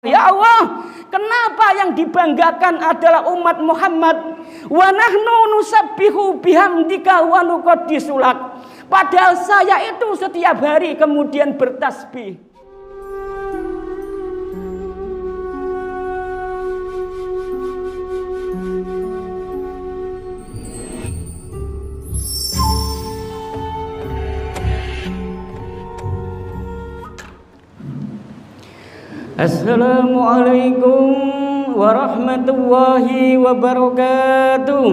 Ya Allah, kenapa yang dibanggakan adalah umat Muhammad? Wa nahnu nusabbihu bihamdika wa nuqaddisu lak. Padahal saya itu setiap hari kemudian bertasbih. Assalamualaikum warahmatullahi wabarakatuh.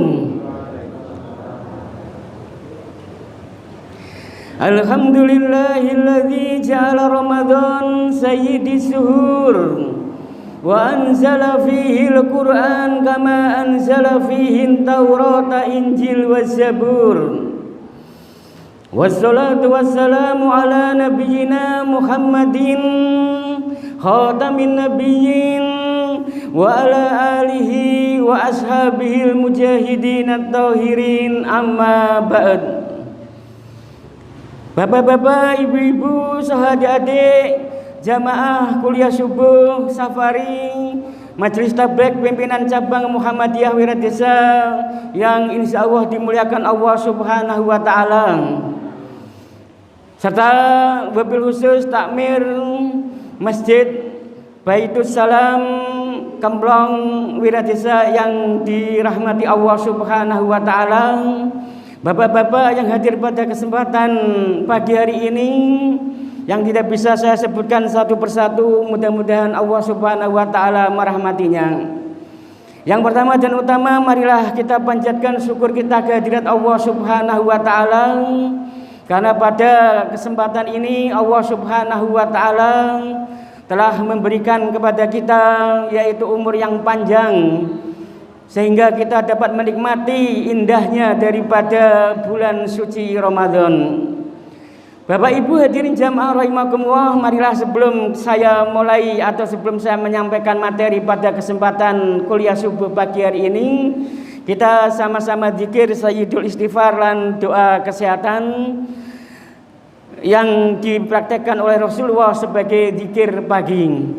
Alhamdulillahilladzi ja'ala Ramadan sayyidis suhur wa anzala fihi al-Qur'an kama anzala fihi Taurata, Injil wa Zabur. Wassalatu wassalamu ala nabiyyina Muhammadin khatamin nabiyyin wa ala alihi wa ashabihil mujahidin at-tahirin, amma ba'd. Bapak-bapak, ibu-ibu, sahabat adik, jamaah kuliah subuh safari Majelis Tabligh pimpinan cabang Muhammadiyah Wiradesa yang insyaallah dimuliakan Allah Subhanahu wa taala, serta wabil khusus takmir Masjid Baitus Salam Kemblong Wiradesa yang dirahmati Allah Subhanahu wa taala. Bapak-bapak yang hadir pada kesempatan pagi hari ini yang tidak bisa saya sebutkan satu persatu, mudah-mudahan Allah Subhanahu wa taala merahmatinya. Yang pertama dan utama, marilah kita panjatkan syukur kita kehadirat Allah Subhanahu wa taala, karena pada kesempatan ini Allah Subhanahu wa taala telah memberikan kepada kita yaitu umur yang panjang, sehingga kita dapat menikmati indahnya daripada bulan suci Ramadan. Bapak Ibu hadirin jamaah rahimakumullah, marilah sebelum saya mulai atau sebelum saya menyampaikan materi pada kesempatan kuliah subuh pagi hari ini, kita sama-sama zikir sayyidul istighfar dan doa kesehatan yang dipraktekkan oleh Rasulullah sebagai zikir pagi.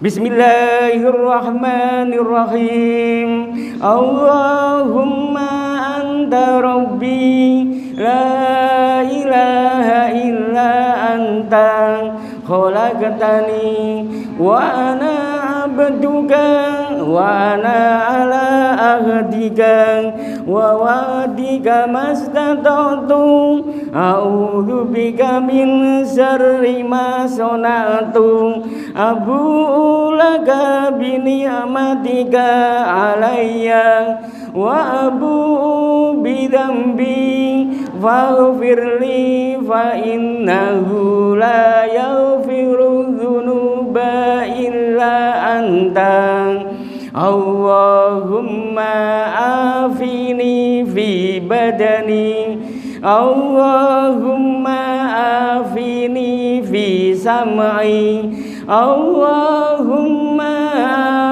Bismillahirrahmanirrahim. Allahumma anta rabbi la ilaha illa anta khalaqtani wa ana abduka wa ana ala ahdika wa wa'dika mastata'tu a'udzu bika min syarri ma sana'tu abu'u laka bi ni'matika alayya wa abu'u bi dzambi faghfirli fa innahu la yaghfiru dzunuba illa anta. Allahumma afini fi badani, Allahumma afini fi sam'i, Allahumma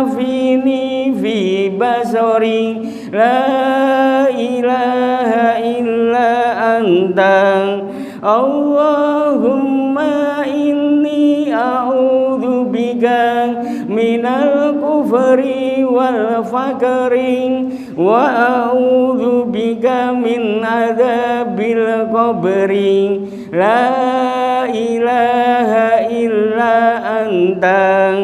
afini fi basari, la ilaha illa anta. Allahumma inni a'udzu bika minal kufri wal fakri wa a'udzu bika min adzabil qabri, la ilaha illa anta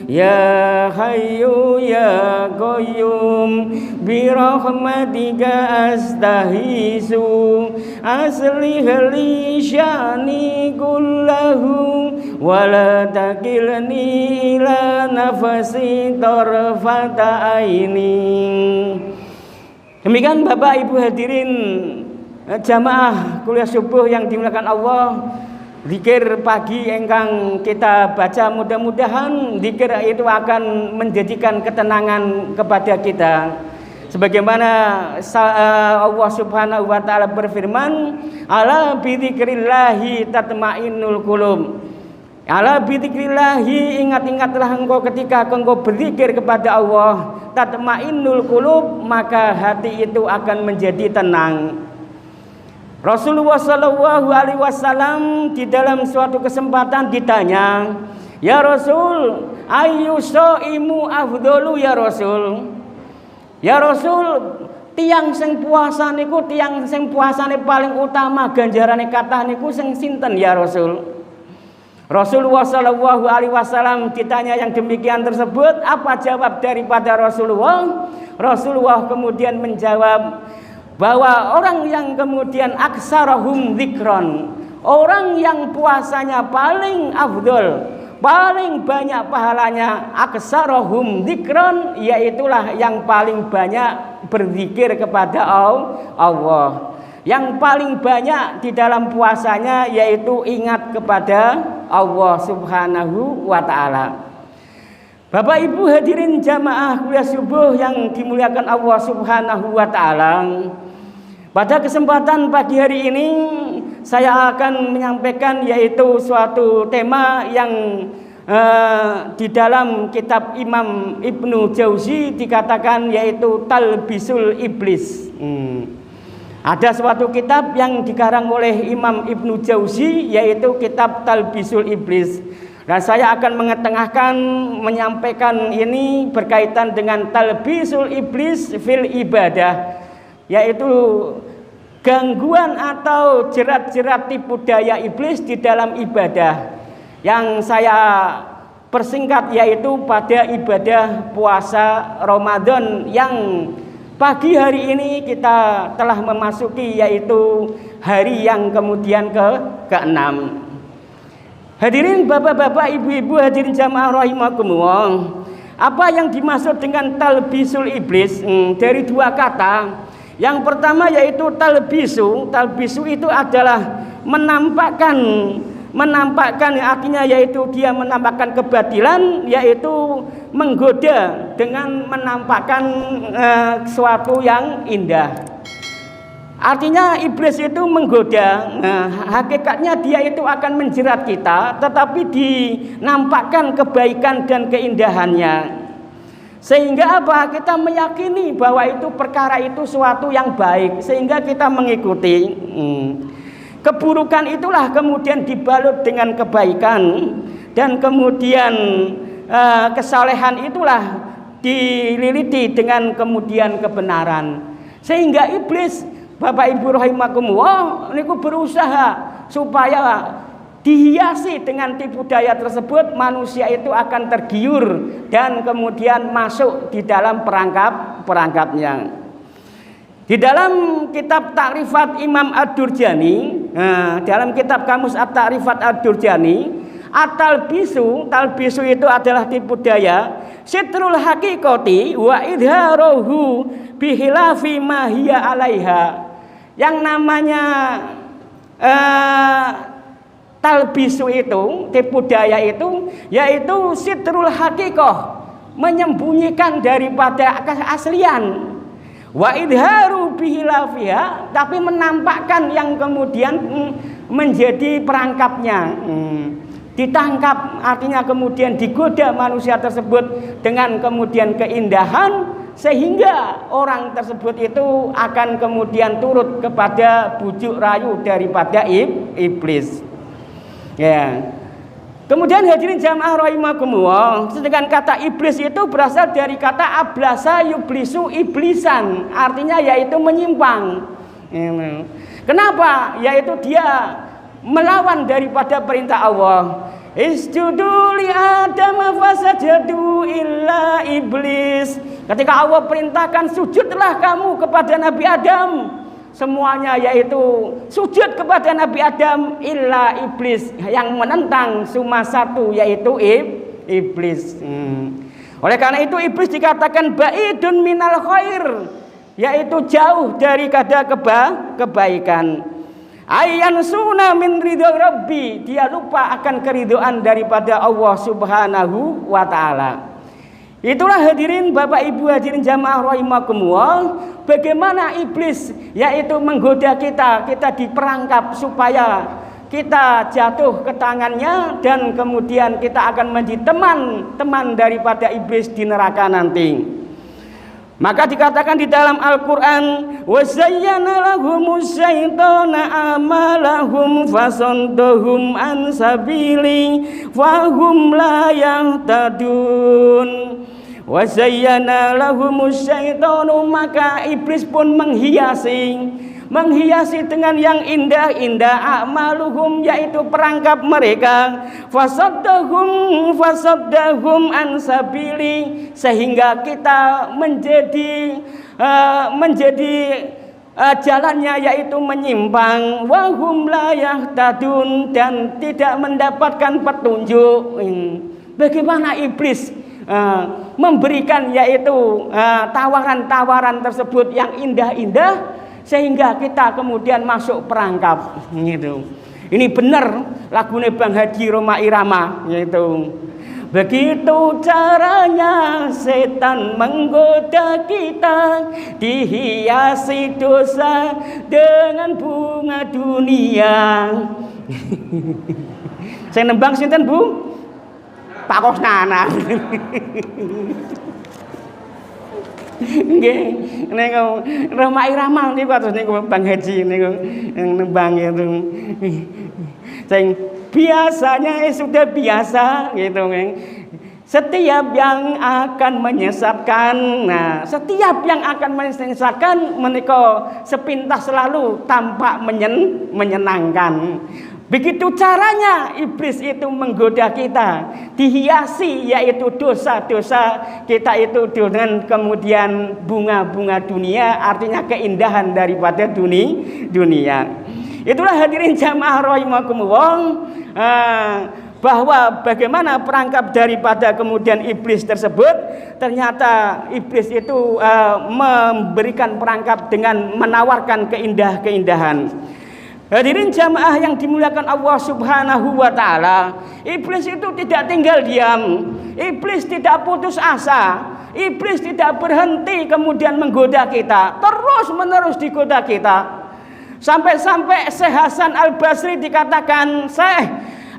ya hayyu ya qayyum bi rahmatika astahisu aslih li sya'ni kullahu wa la takilni ila nafsi tarfata aini. Demikian Bapak Ibu hadirin jamaah kuliah subuh yang dimuliakan Allah, zikir pagi engkang kita baca, mudah-mudahan zikir itu akan menjadikan ketenangan kepada kita. Sebagaimana Allah Subhanahu wa taala berfirman, ala bidzikrillahi tatmainnul qulub. Ala bidzikrillahi, ingat-ingatlah engkau ketika engkau berzikir kepada Allah, tatmainnul qulub, maka hati itu akan menjadi tenang. Rasulullah sallallahu alaihi wasallam di dalam suatu kesempatan ditanya, "Ya Rasul, ayyusaimu afdalu ya Rasul. Ya Rasul, tiang sing puasa niku tiang sing puasane paling utama ganjarane kathah niku sing sinten ya Rasul? Rasulullah Shallallahu Alaihi Wasallam ditanya yang demikian tersebut, apa jawab daripada Rasulullah? Rasulullah kemudian menjawab bahwa orang yang kemudian aksarahum dzikron, orang yang puasanya paling afdol, paling banyak pahalanya, aksarahum dzikron, yaitulah yang paling banyak berzikir kepada Allah. Yang paling banyak di dalam puasanya yaitu ingat kepada Allah Subhanahu wa ta'ala. Bapak Ibu hadirin jamaah kuliah subuh yang dimuliakan Allah Subhanahu wa ta'ala. Pada kesempatan pagi hari ini saya akan menyampaikan yaitu suatu tema yang di dalam kitab Imam Ibnu Jauzi dikatakan yaitu Talbisul Iblis. Ada suatu kitab yang dikarang oleh Imam Ibnu Jauzi yaitu kitab Talbisul Iblis. Dan saya akan menyampaikan ini berkaitan dengan Talbisul Iblis fil ibadah, yaitu gangguan atau jerat-jerat tipu daya iblis di dalam ibadah. Yang saya persingkat yaitu pada ibadah puasa Ramadan yang pagi hari ini kita telah memasuki yaitu hari yang kemudian ke-6. Hadirin bapak-bapak, ibu-ibu, hadirin jamaah rahimakumullah. Apa yang dimaksud dengan talbisul iblis? Dari dua kata. Yang pertama yaitu talbisu. Talbisu itu adalah menampakkan artinya yaitu dia menampakkan kebatilan, yaitu menggoda dengan menampakkan sesuatu yang indah. Artinya iblis itu menggoda, hakikatnya dia itu akan menjerat kita, tetapi dinampakkan kebaikan dan keindahannya. Sehingga apa? Kita meyakini bahwa itu perkara itu suatu yang baik, sehingga kita mengikuti. Keburukan itulah kemudian dibalut dengan kebaikan, dan kemudian kesalehan itulah dililiti dengan kemudian kebenaran. Sehingga iblis, Bapak Ibu rahimakumullah, niku berusaha supaya dihiasi dengan tipu daya tersebut, manusia itu akan tergiur dan kemudian masuk di dalam perangkapnya. Di dalam kitab Takrifat Imam Ad-Durjani, dalam kitab Kamus At-Takrifat Ad-Durjani, at-talbisu, talbisu itu adalah tipu daya, sitrul haqiqati wa idharuhu bihilafi ma hiya alaiha. Yang namanya talbisu itu, tipu daya itu, yaitu sitrul haqiqah, menyembunyikan daripada keaslian. Wa idharu bihilafiha, tapi menampakkan yang kemudian menjadi perangkapnya. Ditangkap, artinya kemudian digoda manusia tersebut dengan kemudian keindahan, sehingga orang tersebut itu akan kemudian turut kepada bujuk rayu daripada iblis. Ya. Kemudian hadirin jamaah rahimakumullah, sedangkan kata iblis itu berasal dari kata ablasa yublisu iblisan, artinya yaitu menyimpang. Kenapa? Yaitu dia melawan daripada perintah Allah. Isjudu li Adam fasajadu illa iblis. Ketika Allah perintahkan sujudlah kamu kepada Nabi Adam, semuanya yaitu sujud kepada Nabi Adam illa iblis, yang menentang cuma satu yaitu iblis. Oleh karena itu iblis dikatakan ba'idun minal khair, yaitu jauh dari kebaikan. Ayyan suna min ridho rabbi, dia lupa akan keridhaan daripada Allah Subhanahu wa ta'ala. Itulah hadirin Bapak Ibu hadirin jamaah rahimakumullah, bagaimana iblis yaitu menggoda kita diperangkap supaya kita jatuh ke tangannya, dan kemudian kita akan menjadi teman daripada iblis di neraka nanti. Maka dikatakan di dalam Al-Quran, wa zayyana lahumus syaitana amalahum fasaddahum an sabili fahum la yahtadun. Wa zayyana lahumus syaitanu, maka iblis pun menghiasi dengan yang indah-indah amaluhum, yaitu perangkap mereka, fasaddahum an sabili, sehingga kita menjadi jalannya yaitu menyimpang, wahum la yahtadun, dan tidak mendapatkan petunjuk. Bagaimana iblis memberikan yaitu tawaran-tawaran tersebut yang indah-indah, sehingga kita kemudian masuk perangkap gitu. Ini benar lagunya Bang Haji Rhoma Irama gitu. Begitu caranya setan menggoda kita, dihiasi dosa dengan bunga dunia. Saya nembang sinten Bu? Pak Kosnana. Nggih, niku Rhoma Irama niku atus niku Bang Haji niku yang nembang itu. Sing biasanya sudah biasa gitu kan. Setiap yang akan menyesatkan, nah setiap yang akan menyesatkan menika sepintas selalu tampak menyenangkan. Begitu caranya iblis itu menggoda kita, dihiasi yaitu dosa-dosa kita itu dengan kemudian bunga-bunga dunia, artinya keindahan daripada dunia. Itulah hadirin jamaah rahimakumullah, bahwa bagaimana perangkap daripada kemudian iblis tersebut. Ternyata iblis itu memberikan perangkap dengan menawarkan keindahan. Hadirin jamaah yang dimuliakan Allah Subhanahu wa taala, iblis itu tidak tinggal diam, iblis tidak putus asa, iblis tidak berhenti kemudian menggoda kita, terus-menerus digoda kita. Sampai-sampai Syekh Hasan Al-Basri dikatakan, "Syekh,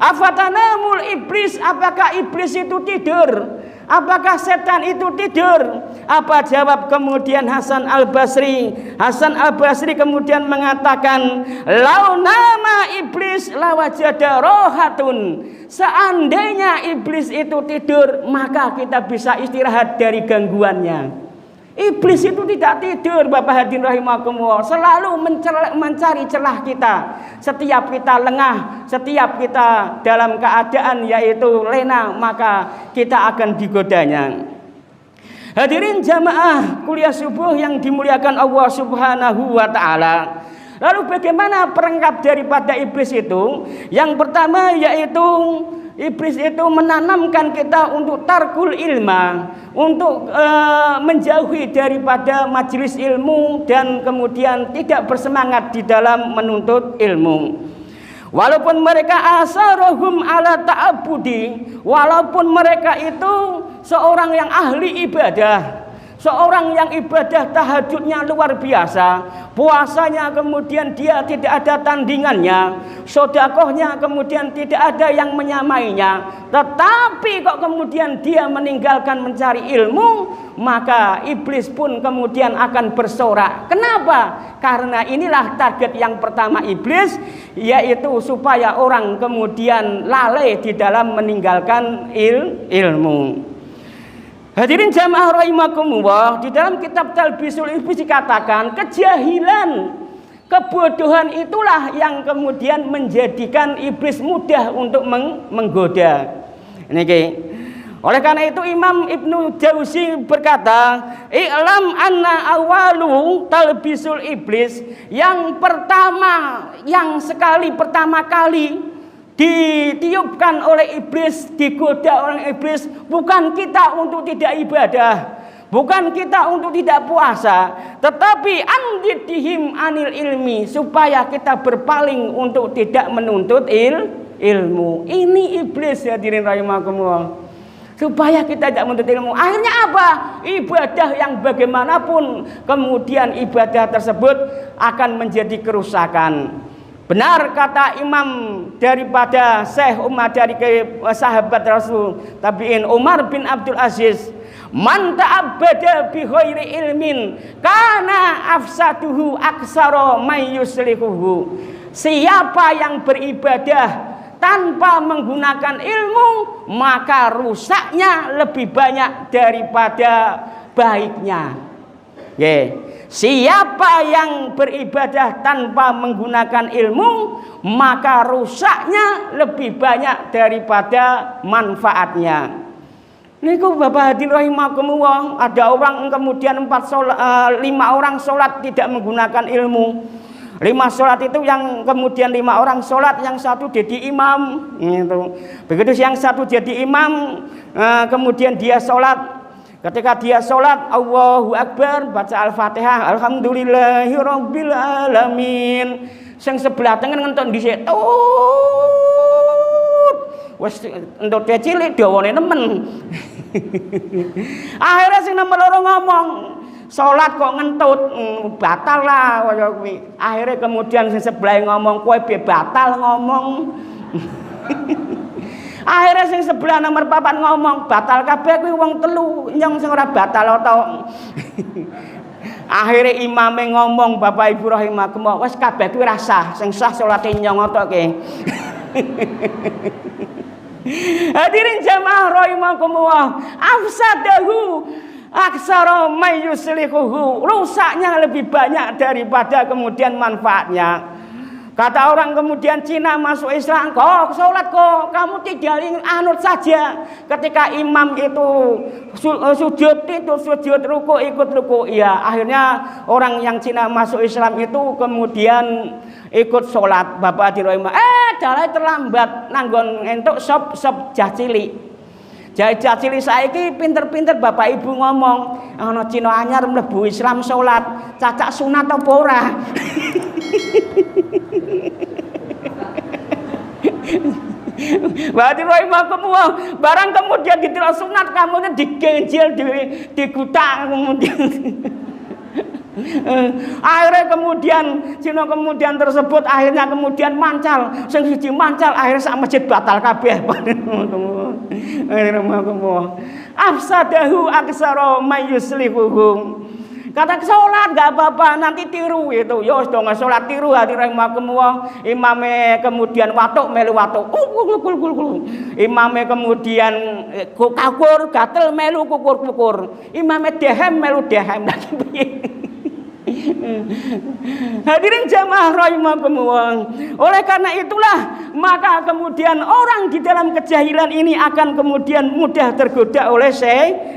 afatanamul iblis, apakah iblis itu tidur? Apakah setan itu tidur?" Apa jawab kemudian Hasan Al-Basri? Hasan Al-Basri kemudian mengatakan, "Lau nama iblis lawajada rohatun." Seandainya iblis itu tidur, maka kita bisa istirahat dari gangguannya. Iblis itu tidak tidur, Bapak hadirin rahimakumullah, selalu mencari celah kita. Setiap kita lengah, setiap kita dalam keadaan yaitu lena, maka kita akan digodanya. Hadirin jamaah kuliah subuh yang dimuliakan Allah Subhanahu wa taala. Lalu bagaimana perangkap daripada iblis itu? Yang pertama yaitu iblis itu menanamkan kita untuk tarkul ilma, untuk menjauhi daripada majelis ilmu dan kemudian tidak bersemangat di dalam menuntut ilmu. Walaupun mereka asarohum ala ta'abudi, walaupun mereka itu seorang yang ahli ibadah, seorang yang ibadah tahajudnya luar biasa, puasanya kemudian dia tidak ada tandingannya, sedekahnya kemudian tidak ada yang menyamainya, tetapi kok kemudian dia meninggalkan mencari ilmu, maka iblis pun kemudian akan bersorak. Kenapa? Karena inilah target yang pertama iblis, yaitu supaya orang kemudian lalai di dalam meninggalkan ilmu. Hadirin jamaah rahimakumullah, di dalam kitab Talbisul Iblis dikatakan kejahilan, kebodohan itulah yang kemudian menjadikan iblis mudah untuk menggoda. Oleh karena itu Imam Ibnu Jauzi berkata, "I'lam anna awalu talbisul iblis." Yang pertama kali ditiupkan oleh iblis, digoda oleh iblis, bukan kita untuk tidak ibadah, bukan kita untuk tidak puasa, tetapi andidihim anil ilmi, supaya kita berpaling untuk tidak menuntut ilmu. Ini iblis, hadirin rahimakumullah, supaya kita tidak menuntut ilmu. Akhirnya apa? Ibadah yang bagaimanapun kemudian ibadah tersebut akan menjadi kerusakan. Benar kata imam daripada Syekh Umar, dari sahabat Rasul tabi'in Umar bin Abdul Aziz, Man ta'abbada bi ghairi ilmin kana afsaduhu aksara may yuslihuhu. Siapa yang beribadah tanpa menggunakan ilmu, maka rusaknya lebih banyak daripada baiknya. Siapa yang beribadah tanpa menggunakan ilmu, maka rusaknya lebih banyak daripada manfaatnya. Niku Bapak hadirin rahimakumullah, ada orang kemudian 5 orang sholat tidak menggunakan ilmu. 5 sholat itu yang kemudian 5 orang sholat, yang satu jadi imam gitu. Begitu yang satu jadi imam, kemudian dia sholat. Ketika dia sholat, Allahu Akbar, baca Al-Fatihah, Alhamdulillahirabbil alamin. Sing sebelah tengen ngentok dhisik wis entuk cilik dawane nemen. Akhirnya sing nomor 2 ngomong, salat kok ngentut, batal lah kaya kuwi. Akhirnya kemudian sing sebelah ngomong, kowe be batal ngomong. Akhirnya sing sebelah nomor 4 ngomong, batal kabeh kuwi wong telu, nyong sing ora batal to. Akhirnya imame ngomong, Bapak Ibu rahimakumullah, wis kabeh kuwi ra sah, sing sah salate nyong toke. Hadirin jamaah rahimakumullah, afsadahu aksara may yuslihuhu. Rusaknya lebih banyak daripada kemudian manfaatnya. Kata orang kemudian Cina masuk Islam, kok sholat kok kamu tidak anut saja. Ketika imam itu sujud itu sujud, ruku ikut ruku. Iya, akhirnya orang yang Cina masuk Islam itu kemudian ikut sholat. Bapak dirahimah, dalai terlambat nanggon entuk sop jah cilik. Jah cilik saiki pinter-pinter Bapak Ibu ngomong, ana Cina anyar mlebu Islam sholat, cacak sunat apa ora? Berarti rahimakumullah, barang kemudian ditiru sunat, kamunya digenjel, digutak kemudian. Akhirnya kemudian Cina kemudian tersebut akhirnya kemudian mancal, sing siji mancal akhirnya sak masjid batal kabeh. Afsadahu aksara may yuslihuhum. Kata sholat gak apa-apa, nanti tiru itu. Ya wis dong sholat tiru, hadirin rahimakumullah. Imame kemudian watuk melu watuk. Imame kemudian kukur gatel melu kukur. Imame dehem melu dehem lagi. Hadirin jamaah rahimakumullah. Oleh karena itulah maka kemudian orang di dalam kejahilan ini akan kemudian mudah tergoda oleh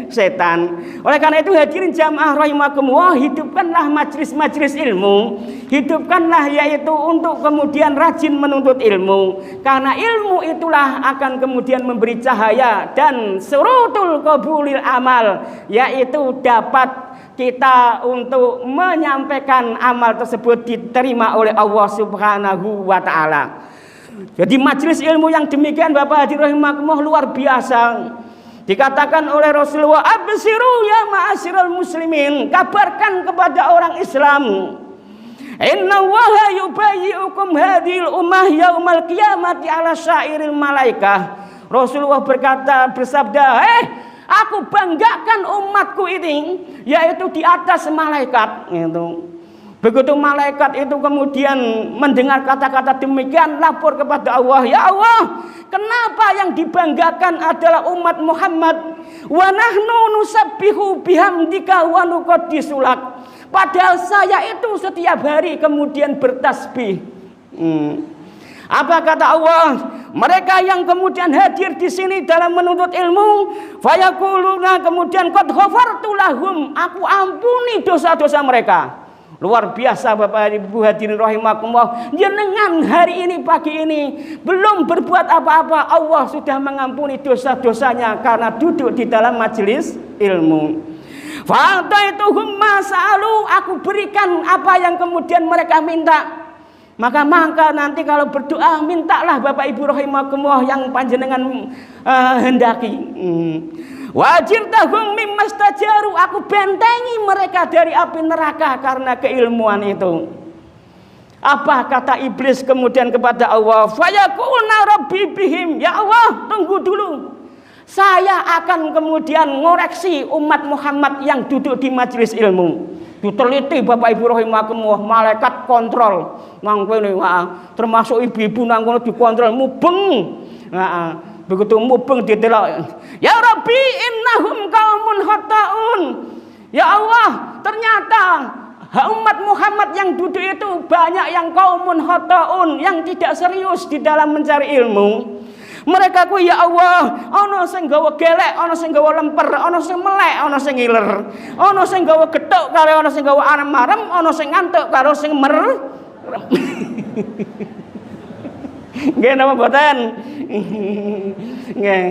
setan. Oleh karena itu hadirin jamaah rahimakumullah, hidupkanlah majelis-majelis ilmu. Hidupkanlah yaitu untuk kemudian rajin menuntut ilmu. Karena ilmu itulah akan kemudian memberi cahaya dan surutul qabulil amal, yaitu dapat kita untuk menyampaikan amal tersebut diterima oleh Allah Subhanahu wa taala. Jadi majelis ilmu yang demikian Bapak hadirin rahimakumullah luar biasa. Dikatakan oleh Rasulullah, absiru ya ma'asyiral muslimin, kabarkan kepada orang Islam, inna Allaha yubayyi'ukum hadhil ummah yaumal qiyamati ala syairil malaikah. Rasulullah bersabda, aku banggakan umatku ini yaitu di atas malaikat gitu. Begitu malaikat itu kemudian mendengar kata-kata demikian, lapor kepada Allah, ya Allah, kenapa yang dibanggakan adalah umat Muhammad? Wa nahnu nusabbihu bihamdika wa nuqaddisulak. Padahal saya itu setiap hari kemudian bertasbih. Apa kata Allah? Mereka yang kemudian hadir di sini dalam menuntut ilmu, fayaquluna, kemudian qad ghafartu lahum, aku ampuni dosa-dosa mereka. Luar biasa Bapak Ibu hadirin rahimakumullah. Jenengan hari ini pagi ini belum berbuat apa-apa, Allah sudah mengampuni dosa-dosanya karena duduk di dalam majelis ilmu. Fa'ataituhum ma sa'alu, aku berikan apa yang kemudian mereka minta. Maka nanti kalau berdoa mintalah Bapak Ibu rahimakumullah yang panjenengan hendaki. Wajirtahum mimmastajaru, aku bentengi mereka dari api neraka karena keilmuan itu. Apa kata iblis kemudian kepada Allah? Fayaqulna rabbi bihim, ya Allah, tunggu dulu. saya akan kemudian ngoreksi umat Muhammad yang duduk di majelis ilmu. Diteliti Bapak Ibu rahimakumullah, malaikat kontrol nang kene, termasuk ibu-ibu nang kono dikontrol mubeng. Begitu mubeng ditelok, ya Rabbi innahum qaumun khata'un. Ya Allah, ternyata umat Muhammad yang duduk itu banyak yang qaumun khata'un, yang tidak serius di dalam mencari ilmu. Mereka ku ya Allah, ana sing gawa gelek, ana sing gawa lemper, ana sing melek, ana sing ngiler, ana sing gawa gethuk karo ana sing gawa arem-arem, ana sing ngantuk karo sing mer. Nggih napa mboten? Nggih.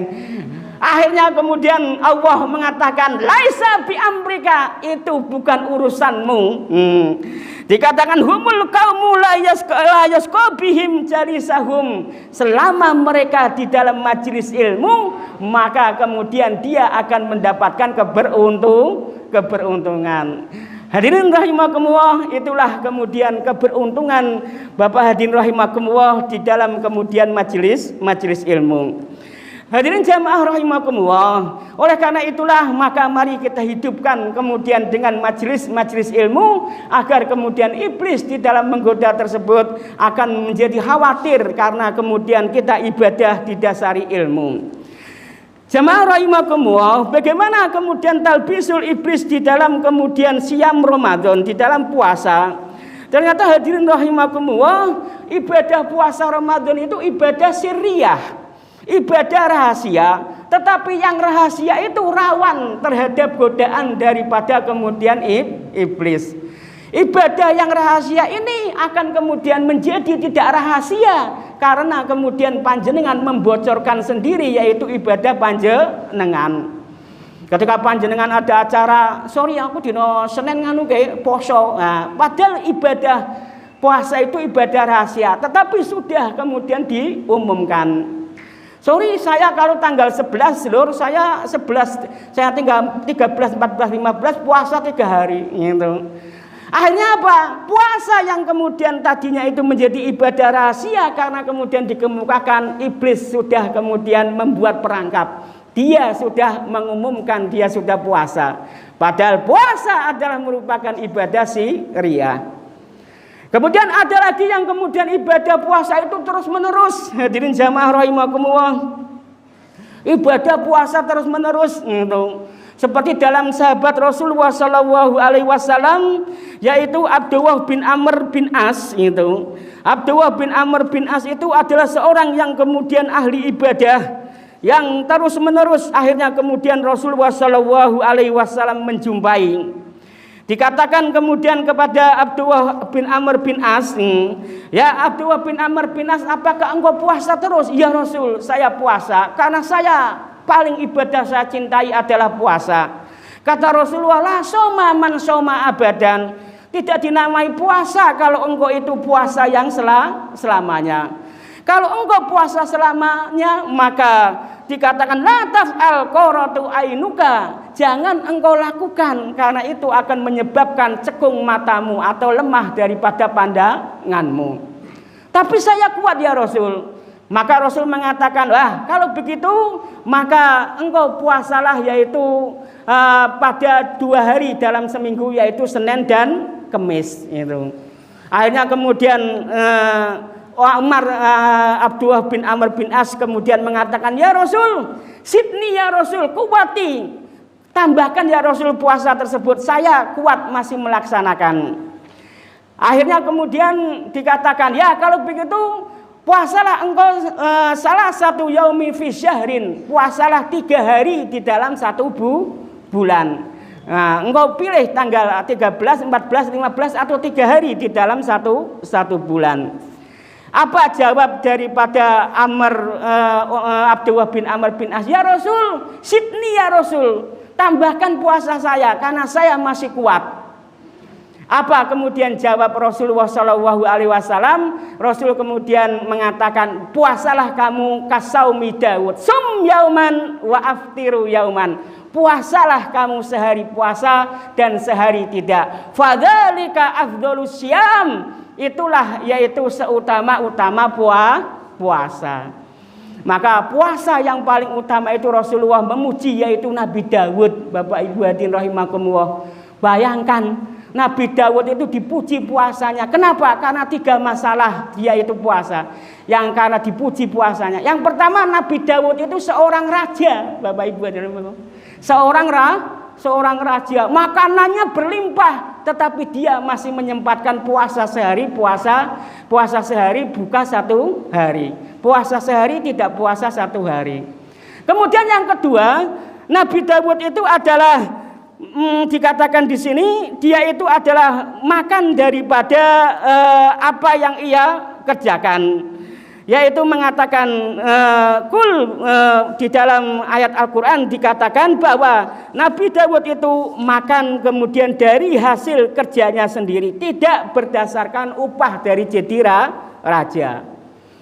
Akhirnya kemudian Allah mengatakan laisa bi amrika, itu bukan urusanmu. Dikatakan humul qaumu la yasqabihim jalisahum, selama mereka di dalam majelis ilmu maka kemudian dia akan mendapatkan keberuntungan. Hadirin rahimakumullah, itulah kemudian keberuntungan Bapak hadirin rahimakumullah di dalam kemudian majelis ilmu. Hadirin jamaah rahimakumullah, oleh karena itulah maka mari kita hidupkan kemudian dengan majelis ilmu agar kemudian iblis di dalam menggoda tersebut akan menjadi khawatir karena kemudian kita ibadah didasari ilmu. Jamaah rahimakumullah, bagaimana kemudian talbisul iblis di dalam kemudian siam Ramadan, di dalam puasa. Ternyata hadirin rahimakumullah, ibadah puasa Ramadan itu ibadah sirriyah, ibadah rahasia, tetapi yang rahasia itu rawan terhadap godaan daripada kemudian iblis. Ibadah yang rahasia ini akan kemudian menjadi tidak rahasia karena kemudian panjenengan membocorkan sendiri, yaitu ibadah panjenengan. Ketika panjenengan ada acara, sorry aku dino Senin nganu kayak poso, padahal ibadah puasa itu ibadah rahasia, tetapi sudah kemudian diumumkan. Sorry, saya kalau tanggal 11 lur, saya tinggal 13, 14, 15 puasa 3 hari gitu. Akhirnya apa? Puasa yang kemudian tadinya itu menjadi ibadah rahasia karena kemudian dikemukakan, iblis sudah kemudian membuat perangkap. Dia sudah mengumumkan dia sudah puasa. Padahal puasa adalah merupakan ibadah sirriyah. Kemudian ada lagi yang kemudian ibadah puasa itu terus menerus. Hadirin jamaah rahimakumullah, ibadah puasa terus menerus gitu. Seperti dalam sahabat Rasulullah Shallallahu Alaihi Wasallam, yaitu Abdullah bin Amr bin As itu. Abdullah bin Amr bin As itu adalah seorang yang kemudian ahli ibadah yang terus menerus. Akhirnya kemudian Rasulullah Shallallahu Alaihi Wasallam menjumpai. Dikatakan kemudian kepada Abdullah bin Amr bin As, ya Abdullah bin Amr bin As, apakah engkau puasa terus? Ya Rasul, saya puasa karena saya paling ibadah saya cintai adalah puasa. Kata Rasulullah, la soma man soma abadan, tidak dinamai puasa kalau engkau itu puasa yang selamanya. Kalau engkau puasa selamanya maka dikatakan la taf'al qaratu ainuka, jangan engkau lakukan karena itu akan menyebabkan cekung matamu atau lemah daripada pandanganmu. Tapi saya kuat ya Rasul. Maka Rasul mengatakan, wah kalau begitu maka engkau puasalah yaitu pada 2 hari dalam seminggu, yaitu Senin dan Kamis itu. Akhirnya kemudian Abdullah bin Amr bin As kemudian mengatakan, ya Rasul, sidni ya Rasul, kuwati, tambahkan ya Rasul puasa tersebut, saya kuat masih melaksanakan. Akhirnya kemudian dikatakan, ya kalau begitu puasalah engkau salah satu yaumi fi syahrin, puasalah 3 hari di dalam 1 bulan. Nah, engkau pilih tanggal 13, 14, 15 atau 3 hari di dalam satu bulan. Apa jawab daripada Abdullah bin Amr bin As? Ya Rasul, sidni ya Rasul, tambahkan puasa saya karena saya masih kuat. Apa kemudian jawab Rasulullah Shallallahu Alaihi Wasallam? Rasul kemudian mengatakan, puasalah kamu kasaumi Daud, sum yauman wa aftiru yauman. Puasalah kamu sehari puasa dan sehari tidak. Fadzalika afdhalus syiyam. Itulah yaitu seutama-utama puasa. Maka puasa yang paling utama itu Rasulullah memuji yaitu Nabi Dawud. Bapak Ibu hadirin rahimakumullah. Bayangkan Nabi Dawud itu dipuji puasanya. Kenapa? Karena 3 masalah dia itu puasa. Yang karena dipuji puasanya. Yang pertama, Nabi Dawud itu seorang raja. Bapak Ibu hadirin rahimakumullah. Seorang raja, makanannya berlimpah, tetapi dia masih menyempatkan puasa sehari, puasa sehari buka 1 hari, puasa sehari tidak puasa 1 hari. Kemudian yang kedua, Nabi Dawud itu adalah dikatakan di sini dia itu adalah makan daripada apa yang ia kerjakan. Yaitu mengatakan di dalam ayat Al-Quran dikatakan bahwa Nabi Dawud itu makan kemudian dari hasil kerjanya sendiri, tidak berdasarkan upah dari jadi raja.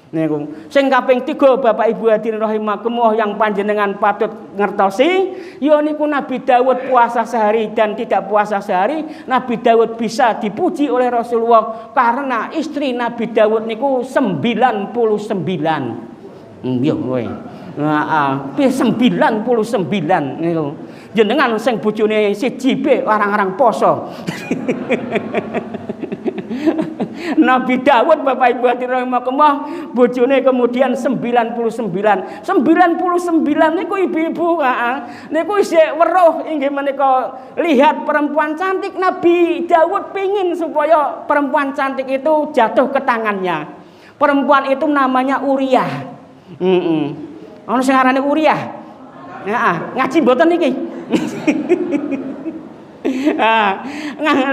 Niku sing kaping 3 Bapak Ibu hadirin rahimakumullah yang panjenengan patut ngertosi, ya niku Nabi Dawud puasa sehari dan tidak puasa sehari. Nabi Dawud bisa dipuji oleh Rasulullah karena istri Nabi Dawud niku 99. Yo kowe. Heeh, 99 niku. Jenengan sing bojone siji be orang-orang poso. Nabi Dawud Bapak Ibu hadirin rahimakumullah bojone kemudian 99 niku ibu-ibu niku isih weruh inggih menika lihat perempuan cantik. Nabi Dawud pingin supaya perempuan cantik itu jatuh ke tangannya. Perempuan itu namanya Uriah. Ono sing arane Uriah. Heeh, ngaji mboten niki.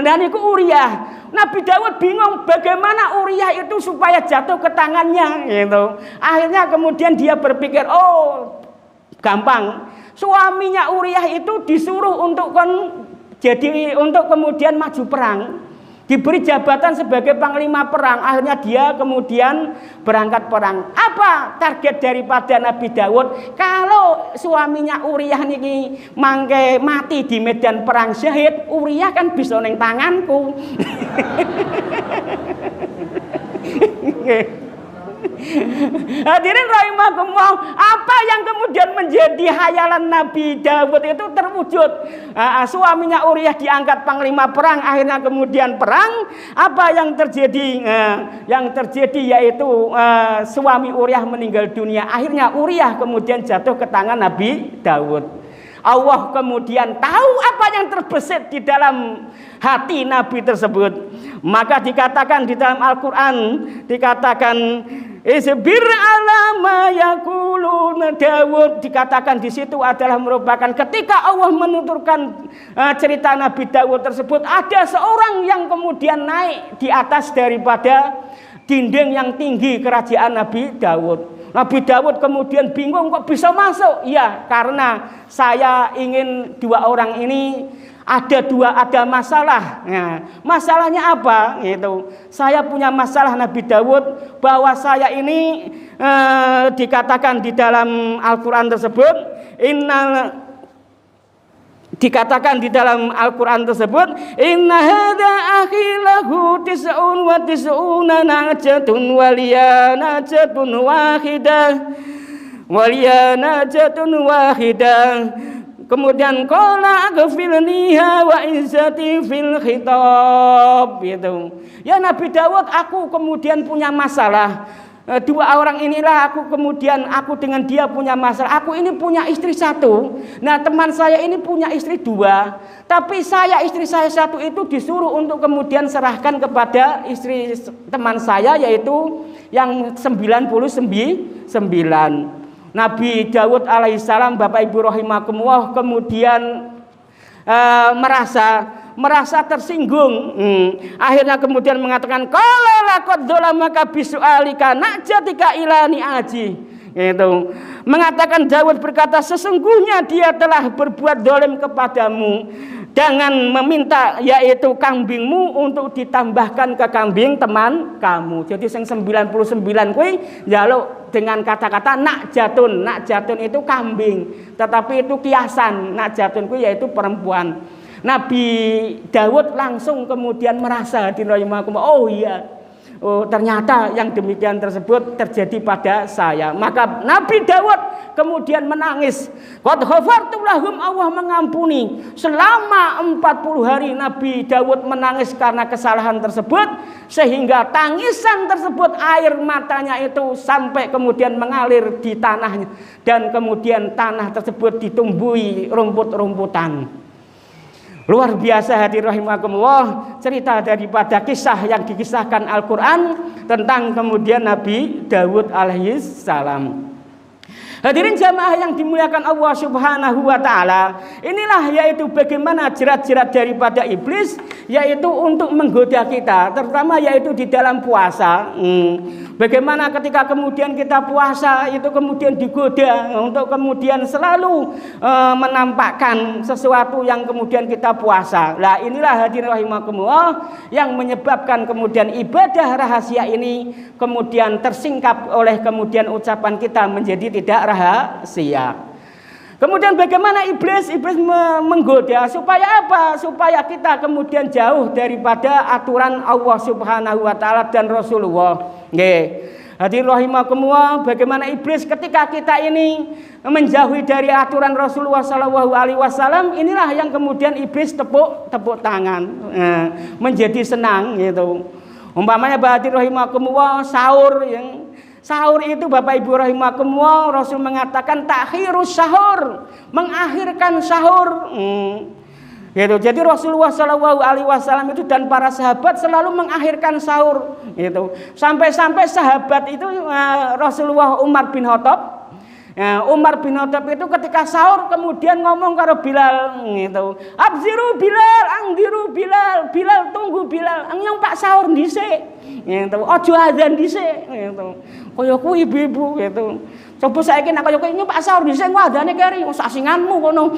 Dan itu Uriah. Nabi Dawud bingung bagaimana Uriah itu supaya jatuh ke tangannya gitu. Akhirnya kemudian dia berpikir, oh gampang. Suaminya Uriah itu disuruh untuk kemudian maju perang. Diberi jabatan sebagai panglima perang. Akhirnya dia kemudian berangkat perang. Apa target daripada Nabi Dawud? Kalau suaminya Uriah niki mangke mati di medan perang syahid, Uriah kan bisa neng tanganku. Hadirin rahimakumullah, apa yang kemudian menjadi hayalan Nabi Dawud itu terwujud. Suaminya Uriah diangkat panglima perang, akhirnya kemudian perang. Apa yang terjadi? Yang terjadi yaitu suami Uriah meninggal dunia. Akhirnya Uriah kemudian jatuh ke tangan Nabi Dawud. Allah kemudian tahu apa yang terbesit di dalam hati Nabi tersebut. Maka dikatakan di dalam Al-Quran, dikatakan isbir ala ma yaquluna Dawud. Dikatakan di situ adalah merupakan ketika Allah menuturkan cerita Nabi Dawud tersebut, ada seorang yang kemudian naik di atas daripada dinding yang tinggi kerajaan Nabi Dawud. Nabi Dawud kemudian bingung kok bisa masuk. Ya, karena saya ingin 2 orang ini ada masalah. Nah, masalahnya apa? Gitu. Saya punya masalah Nabi Dawud bahwa saya ini dikatakan di dalam Al-Quran tersebut, dikatakan di dalam Al-Quran tersebut, inna hadza akhi lahu 99 najatun waliya najatun wahidah. Kemudian qala aghfirniha wa izzati fil khitab gitu. Ya Nabi Dawud, aku kemudian punya masalah. 2 orang inilah aku dengan dia punya masalah. Aku ini punya istri 1. Nah, teman saya ini punya istri 2. Tapi istri saya 1 itu disuruh untuk kemudian serahkan kepada istri teman saya, yaitu yang 99. Nabi Dawud alaihissalam Bapak Ibu rahimakumullah kemudian merasa tersinggung. Akhirnya kemudian mengatakan qala laqad dzalamaka bisu'alika najatika ilani aji. Gitu. Mengatakan Dawud berkata, sesungguhnya dia telah berbuat zalim kepadamu dengan meminta yaitu kambingmu untuk ditambahkan ke kambing teman kamu. Jadi yang 99 kuwi njaluk dengan kata-kata nak jatun itu kambing, tetapi itu kiasan. Nak jatun kuwi yaitu perempuan. Nabi Dawud langsung kemudian merasa oh iya, oh, ternyata yang demikian tersebut terjadi pada saya. Maka Nabi Daud kemudian menangis. Qad ghafartu lahum, Allah mengampuni. Selama 40 hari Nabi Daud menangis karena kesalahan tersebut, sehingga tangisan tersebut, air matanya itu sampai kemudian mengalir di tanahnya, dan kemudian tanah tersebut ditumbuhi rumput-rumputan. Luar biasa hadirin rahimakumullah, cerita daripada kisah yang dikisahkan Al-Quran tentang kemudian Nabi Daud alaihi salam. Hadirin jamaah yang dimuliakan Allah Subhanahu wa taala, inilah yaitu bagaimana jerat-jerat daripada iblis, yaitu untuk menggoda kita, terutama yaitu di dalam puasa. Bagaimana ketika kemudian kita puasa itu kemudian digoda untuk kemudian selalu menampakkan sesuatu yang kemudian kita puasa. Nah, inilah hadirin rahimakumullah yang menyebabkan kemudian ibadah rahasia ini kemudian tersingkap oleh kemudian ucapan kita menjadi tidak rahasia. Kemudian bagaimana iblis menggoda supaya apa? Supaya kita kemudian jauh daripada aturan Allah Subhanahu wa taala dan Rasulullah. Nggih. Hadirin rahimakumullah, bagaimana iblis ketika kita ini menjauhi dari aturan Rasulullah sallallahu alaihi wasallam, inilah yang kemudian iblis tepuk tangan, menjadi senang gitu. Umpamanya hadirin rahimakumullah, sahur itu Bapak Ibu rahimakumullah, Rasul mengatakan takhirus sahur, mengakhirkan sahur. Gitu. Jadi Rasulullah Shallallahu Alaihi Wasallam itu dan para sahabat selalu mengakhirkan sahur. Gitu. Sampai-sampai sahabat itu Rasulullah Umar bin Khattab. Umar bin Khattab itu ketika sahur kemudian ngomong karo Bilal, gitu. Abziru Bilal, angdiru Bilal, Bilal tunggu Bilal, yang Pak sahur dhisik. Gitu. Ojo adzan dhisik. Gitu. Kaya ku ibu-ibu gitu. Coba saiki nek kaya kowe Pak sahur dhisik ku adzane keri, sasinganmu kono.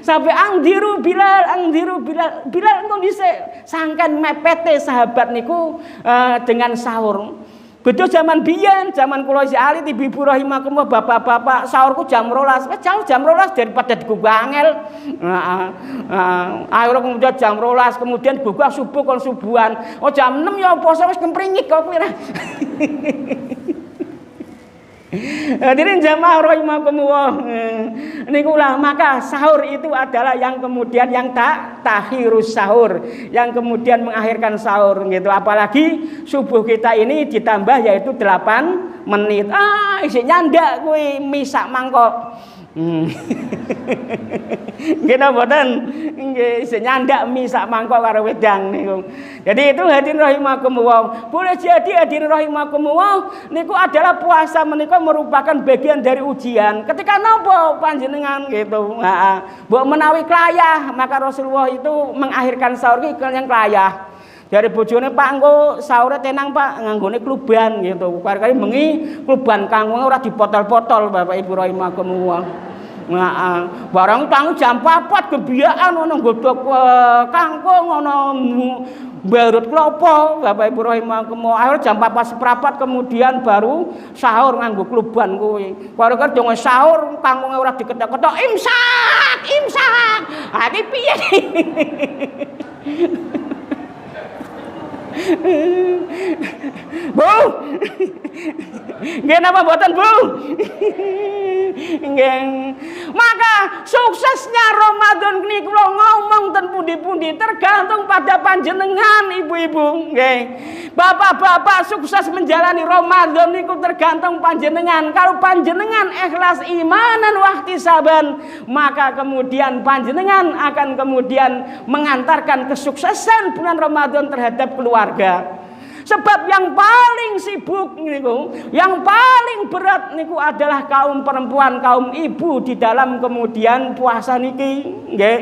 Sampai angdiru Bilal, Bilal engko dhisik. Sangkan mepete sahabat niku dengan sahur. Betul zaman biyen, zaman kula isih alit ibu-ibu rahimakumullah, bapak-bapak sahurku jam 12. Jauh jam 12 daripada digugah angel. Akhirnya kemudian jam 12, kemudian gugah subuh kon subuhan. Oh jam 6 ya poso wis kempringik kok kuwi. Hadirin jamaah rahimakumullah, nikulah maka sahur itu adalah yang kemudian yang takhirus sahur, yang kemudian mengakhirkan sahur gitu. Apalagi subuh kita ini ditambah yaitu 8 menit. Isi nyandak kuwi misak mangkok. Kita boten nggih nyandak mie sak mangkok karo wedang niku. Jadi itu hadirin rahimakumullah. Boleh jadi hadirin rahimakumullah niku adalah puasa menika merupakan bagian dari ujian. Ketika napa panjenengan gitu. Mbok menawi klayah, maka Rasulullah itu mengakhirkan sahur ki yang klayah. Dari bojone Pak engko sahure tenang Pak nganggone kluban gitu. Kari-kari bengi kluban kangkung ora dipotol-potol Bapak Ibu rahimakumullah. Barang tangi jam 4 gebiakan ono godhog kangkung ono barut klopo Bapak Ibu rahimakumullah. Akhir jam 4 seprapat kemudian baru sahur nganggo kluban kuwi. Kari-kari dong sahur kangkunge ora diketok-ketok imsak. Iki piye? Bu, nggih napa mboten Bu? Nggih. Maka suksesnya Ramadan niku kula ngomong ten pundi-pundi tergantung pada panjenengan ibu-ibu, nggih. Bapak-bapak sukses menjalani Ramadan niku tergantung panjenengan. Kalau panjenengan ikhlas imanan wa ihtisaban, maka kemudian panjenengan akan kemudian mengantarkan kesuksesan bulan Ramadan terhadap keluarga. Sebab yang paling sibuk niku, yang paling berat niku adalah kaum perempuan, kaum ibu di dalam kemudian puasa niki, nggih.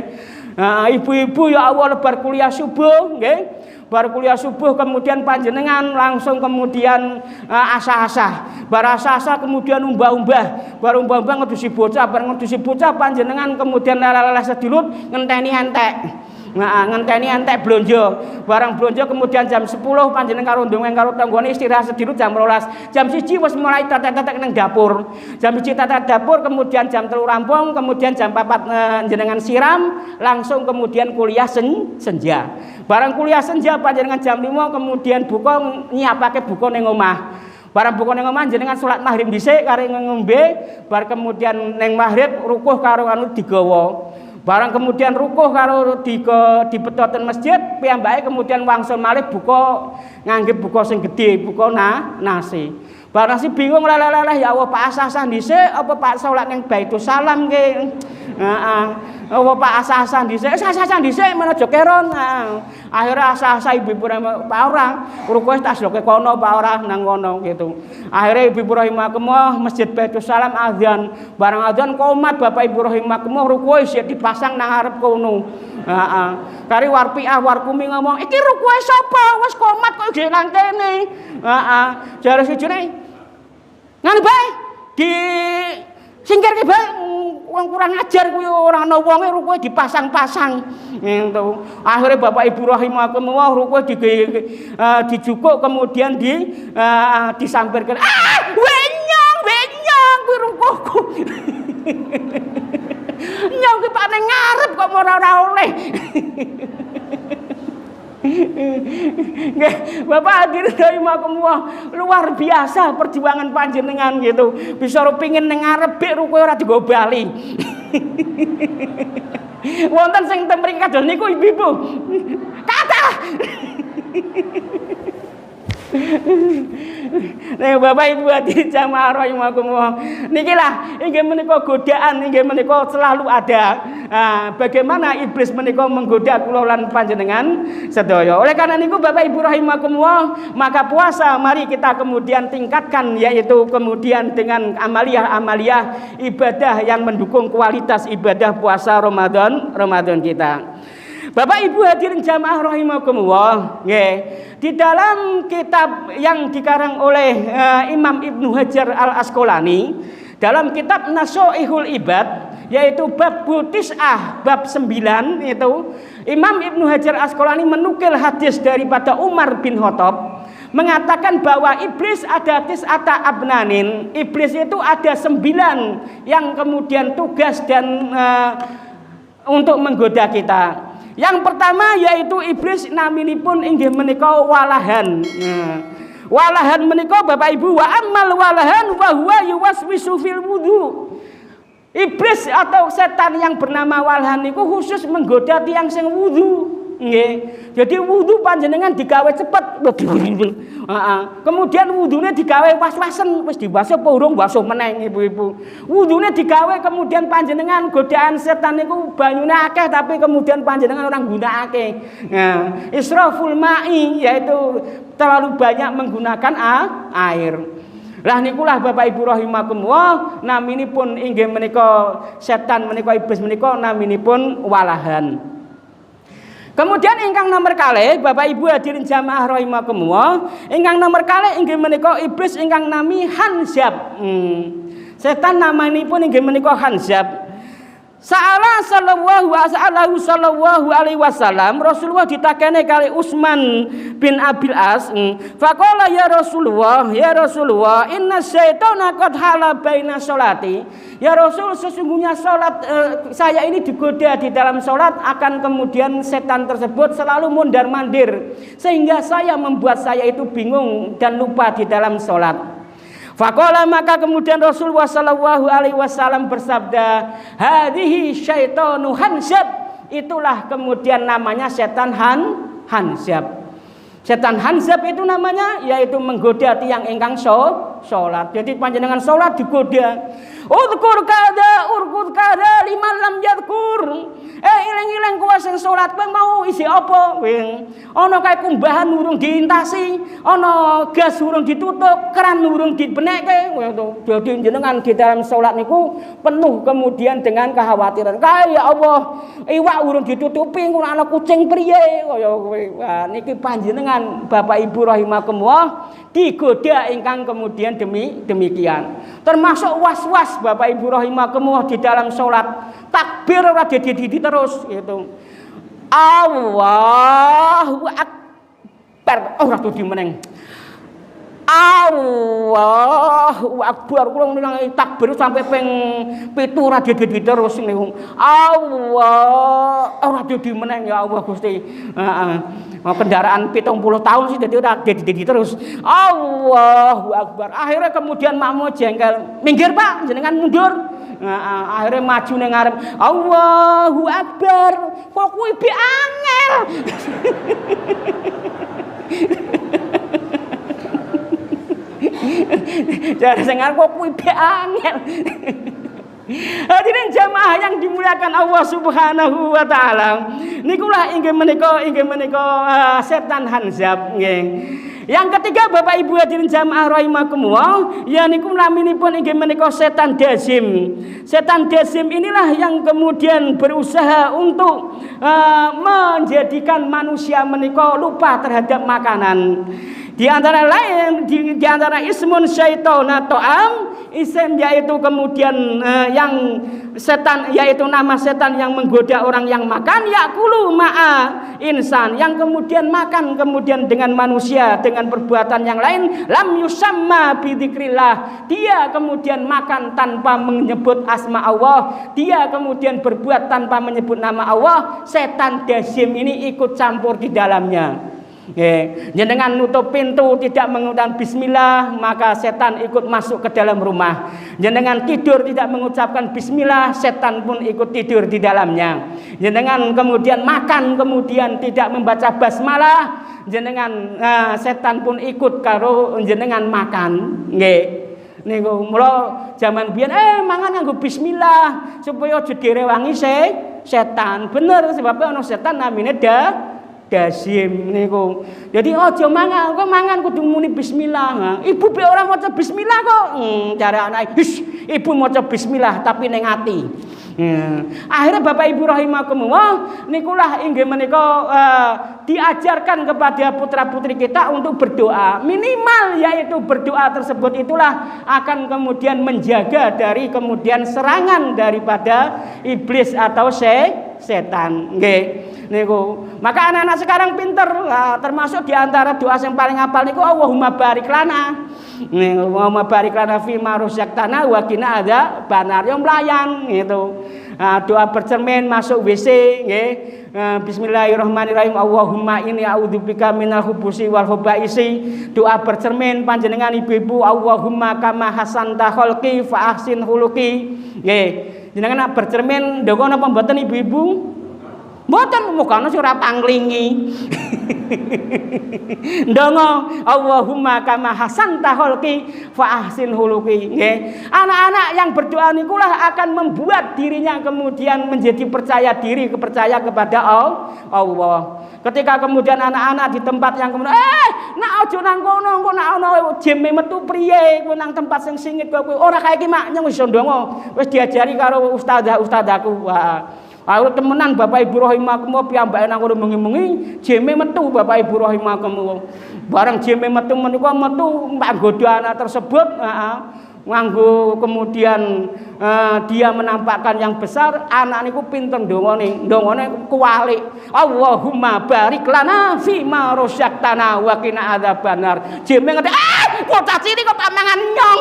Ibu-ibu ya Allah bar kuliah subuh, nggih. Bar kuliah subuh kemudian panjenengan langsung kemudian asah-asah. Bar asah-asah kemudian umbah-umbah. Bar umbah-umbah ngedusi bocah, bar ngedusi bocah panjenengan kemudian lala-lala sedilut ngenteni entek. Nah, ngenteni entek blonjo. Barang blonjo kemudian jam 10 panjenengan karo ndonga karo tanggane istirahat sedhiru jam 12. Jam 1 wis mulai tetek-tetek ning dapur. Jam 1 tetek dapur, kemudian jam 3 rampung, kemudian jam 4 jenengan siram, langsung kemudian kuliah senja. Barang kuliah senja panjenengan jam 5 kemudian buka nyiapake buka ning omah. Barang buka ning omah jenengan salat maghrib dhisik karo ngombe, bar kemudian ning maghrib rukuh karo anu digawa. Barang kemudian rukuh karo dipetoten masjid, piyambake kemudian wangsul malih buka ngangge buka sing gedhe, buka nasi. Barang nasi bingung leleh ya Allah Pak asah-asah dhisik apa Pak salat ning Baitus Salam ke. Heeh. Apa Pak asah-asah dhisik, asah-asah dhisik menawa keron. Akhire asah-asah ibu-ibu Pak ora, rukuh tas loke kono Pak ora nang kono gitu. Akhire ibu-ibu rahimakumullah Masjid Baitus Salam azan. Barang azan komat Bapak Ibu rahimakumullah rukuh isih dipasang nang arep kono. Heeh. Kari Warpiah Warkumi ngomong, "Iki rukuh sapa? Wis komat kok isih nang kene." Heeh. Jare sijine ngene bae di singkirke bae wong kurang ajar kuwi ora ana wonge rukuh dipasang-pasang gitu. Akhire Bapak Ibu rahimakumullah rukuh dijukuk kemudian disampirkan. Wenyong kuwi rukuhku. Nyong ki Pak ning ngarep kok ora oleh. Nggih, Bapak hadirin rahimakumullah, luar biasa perjuangan panjenengan gitu. Bisa pengin ning ngarep bek rukuh ora digo bali. Wonten sing ten mriki kados niku ibu-ibu. Kathah. Nek Bapak Ibu hadirin jamaah rahimakumullah, niki lah inggih menika godaan inggih menika selalu ada. Bagaimana iblis menika menggoda kula lan panjenengan sedaya. Oleh karena niku Bapak Ibu rahimakumullah, maka puasa mari kita kemudian tingkatkan, yaitu kemudian dengan amaliyah ibadah yang mendukung kualitas ibadah puasa Ramadan kita. Bapak Ibu hadirin jamaah rahimakumullah, nggih. Di dalam kitab yang dikarang oleh Imam Ibnu Hajar Al-Asqalani dalam kitab Nasha'ihul Ibad, yaitu bab Tis'ah bab 9 itu Imam Ibnu Hajar Al-Asqalani menukil hadis daripada Umar bin Khattab mengatakan bahwa iblis ada tis'ata abnanin. Iblis itu ada 9 yang kemudian tugas dan untuk menggoda kita. Yang pertama yaitu iblis naminipun inggih menika walahan. Walahan menika Bapak Ibu, wa amal walahan wa huwa yuwaswisu fil wudu. Iblis atau setan yang bernama walahan niku khusus menggoda tiyang sing wudu. Nggih. Jadi wudu panjenengan digawe cepet. Kemudian wudune digawe was-wasen, wis diwaso apa urung waso meneh ibu-ibu. Wudune digawe kemudian panjenengan godaan setan niku banyune akeh tapi kemudian panjenengan orang gunakake. Nah, israful ma'i yaitu terlalu banyak menggunakan air. Lah nikulah Bapak Ibu rahimakumullah, naminipun inggih menika setan menika iblis menika naminipun walahan. Kemudian ingkang nomor kalih Bapak Ibu hadirin jamaah rahimakumullah, ingkang nomor kalih inggih menika iblis ingkang nami Hanzab. Setan namanipun inggih menika Hanzab. Sallallahu alaihi wasallam Rasulullah ditakene kali Utsman bin Abil As. Faqala ya Rasulullah inna syaitana qad hala baina sholati. Ya Rasul, sesungguhnya salat saya ini digoda di dalam salat, akan kemudian setan tersebut selalu mondar-mandir sehingga membuat saya itu bingung dan lupa di dalam salat. Faqala, maka kemudian Rasulullah sallallahu alaihi wasallam bersabda, hadhihi syaitanu Hanzab. Itulah kemudian namanya setan Hanzab. Setan Hanzab itu namanya yaitu menggoda tiyang ingkang salat. Jadi panjenengan salat digoda. Urkur kada liman lam yadkur. Ilang-ilang kowe sing salat kowe mau isi apa? Ana kae kumbahan urung diintasi, ana gas urung ditutup, keran urung dibenekke. Jadi jenengan di dalam salat niku penuh kemudian dengan kekhawatiran. Kae ya Allah, iwak urung ditutupi, ora ana kucing priye kaya kowe. Wah, niki panjenengan Bapak Ibu rahimakumullah digoda ingkang kemudian demikian. Termasuk was-was Bapak Ibu rahimakumullah di dalam salat. Takbir ora dididi terus gitu. Allahu Akbar. Ora tuh dimeneng. Allahu Akbar. Kula nang takbir sampai ping 7 ora didi terus niku. Allah ora didi meneng ya Allah Gusti. Heeh. Kendaraan 70 tahun sih dadi ora didi terus. Allahu Akbar. Akhirnya kemudian makmu jengkel. Minggir Pak, jenengan mundur. Akhirnya maju ning ngarep. Allahu Akbar. Kok kuwi bi angel. Jadi sengar kok kuwi angel. Hadirin jamaah yang dimuliakan Allah Subhanahu wa taala. Nikulah inggih menika setan hanzab nggih. Yang ketiga Bapak Ibu hadirin jamaah rahimakumullah, ya niku naminipun inggih menika setan dazim. Setan dazim inilah yang kemudian berusaha untuk menjadikan manusia menika lupa terhadap makanan. Di antara lain di antara ismun syaitona to'am, isim yaitu kemudian yang setan, yaitu nama setan yang menggoda orang yang makan, yakulu ma'a insan, yang kemudian makan kemudian dengan manusia dengan perbuatan yang lain, lam yusamma bidzikrillah, dia kemudian makan tanpa menyebut asma Allah, dia kemudian berbuat tanpa menyebut nama Allah, setan dazim ini ikut campur di dalamnya. Jenengan nutup pintu tidak mengucapkan bismillah, maka setan ikut masuk ke dalam rumah. Jenengan tidur tidak mengucapkan bismillah, setan pun ikut tidur di dalamnya. Jenengan kemudian makan kemudian tidak membaca basmalah, jenengan setan pun ikut karo jenengan makan. Nggih. Niku mula jaman biyen mangan nganggo bismillah supaya aja direwangi setan. Bener sebab ana setan namine dazim niku. Jadi aja mangan, kok mangan kudu muni bismillah. Ibu be ora maca bismillah kok. Jare anake, ibu maca bismillah tapi ning ati. Akhirnya Bapak Ibu rahimakumullah, nikulah inggih menika diajarkan kepada putra-putri kita untuk berdoa. Minimal yaitu berdoa tersebut itulah akan kemudian menjaga dari kemudian serangan daripada iblis atau setan. Nggih. Niku. Maka anak-anak sekarang pinter, termasuk diantara doa yang paling hafal niku Allahumma barik lana. Allahumma barik lana fi ma razaqtana wa qina adzabannar. Yang melayan gitu. Doa bercermin masuk WC nggih. Bismillahirrahmanirrahim. Allahumma inni a'udzubika minal khubusi wal khabaisi. Doa bercermin panjenengan ibu-ibu, Allahumma kama hasanta khalqi fa ahsin khuluqi. Nggih. Jenengan bercermin ndonga napa mboten ibu-ibu? Mboten mukane ora panglingi. Ndonga Allahumma kama hasanta khalqi fa ahsin khuluqi. Nggih. Anak-anak yang berdoa nikulah akan membuat dirinya kemudian menjadi percaya diri, percaya kepada Allah. Ketika kemudian anak-anak di tempat yang kemudian nak aja nang kono, engko nak ana jeme metu priye, kowe nang tempat sing singit kowe ora kae iki mak nyang wis ndonga, wis diajari karo ustadzah-ustadzahku. Aku temenan Bapak Ibu rahimakumullah piyambake nang kono mengi-mengi jeme metu Bapak Ibu rahimakumullah. Bareng jeme metu menika metu mbak goda anak tersebut, nganggo kemudian dia menampakkan yang besar, anak niku pinter ndongane kuwalik. Allahumma barik lana fi ma razaqtana wa qina adzabannar. Jeme ngerti, bocah cilik kok pamangan nyong.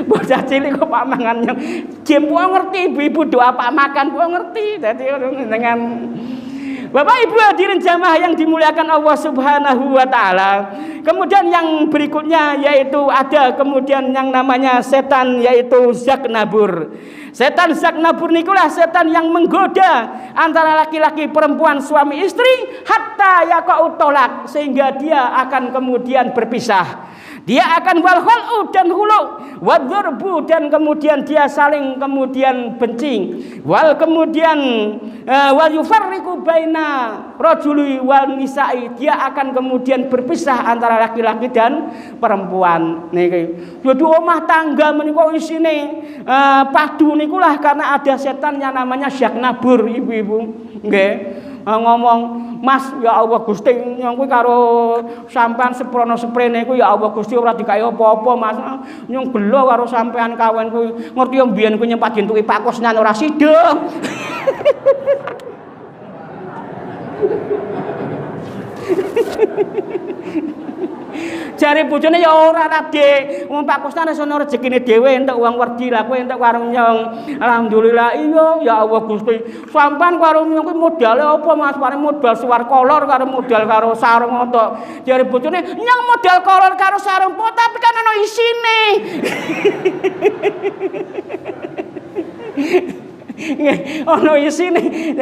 Bocah cilik kok pak mangan yang jem ku ngerti, ibu-ibu doa pak makan ku ngerti. Dadi dengan Bapak Ibu hadirin jamaah yang dimuliakan Allah Subhanahu wa taala. Kemudian yang berikutnya yaitu ada kemudian yang namanya setan yaitu zaknabur. Setan zaknabur nikulah setan yang menggoda antara laki-laki, perempuan, suami istri hatta yaqa'u tolak, sehingga dia akan kemudian berpisah. Dia akan wal khulu dan hulu, wadzurbu dan kemudian dia saling kemudian benci, wal kemudian wal yufarriqu baina rajuli wal nisa'i, dia akan kemudian berpisah antara laki-laki dan perempuan. Niki jadi omah tangga menika isine padu nikulah karena ada setan yang namanya zaknabur, ibu-ibu nggih. Ngomong Mas ya Allah Gusti nyong kuwi karo sampean seprono seprene kuwi ya Allah Gusti ora dikai apa-apa Mas. Nyong gelo karo sampean kawen kuwi. Ngerti yo mbiyen kuwi nyempat dintuki Pak Kusnan ora sida. Jare bojone ya ora Dik. Wong Pak Kusnan wis ana rezekine dhewe entuk uang werdi lah kowe entuk warung nyong. Alhamdulillah iya ya Allah Gusti. Sampean warung nyong kuwi modale apa Mas? Paling modal suwar kolor karo modal karo sarung tok. Jare bojone nyong modal kolor karo sarung po tapi kan ana isine. Ono isine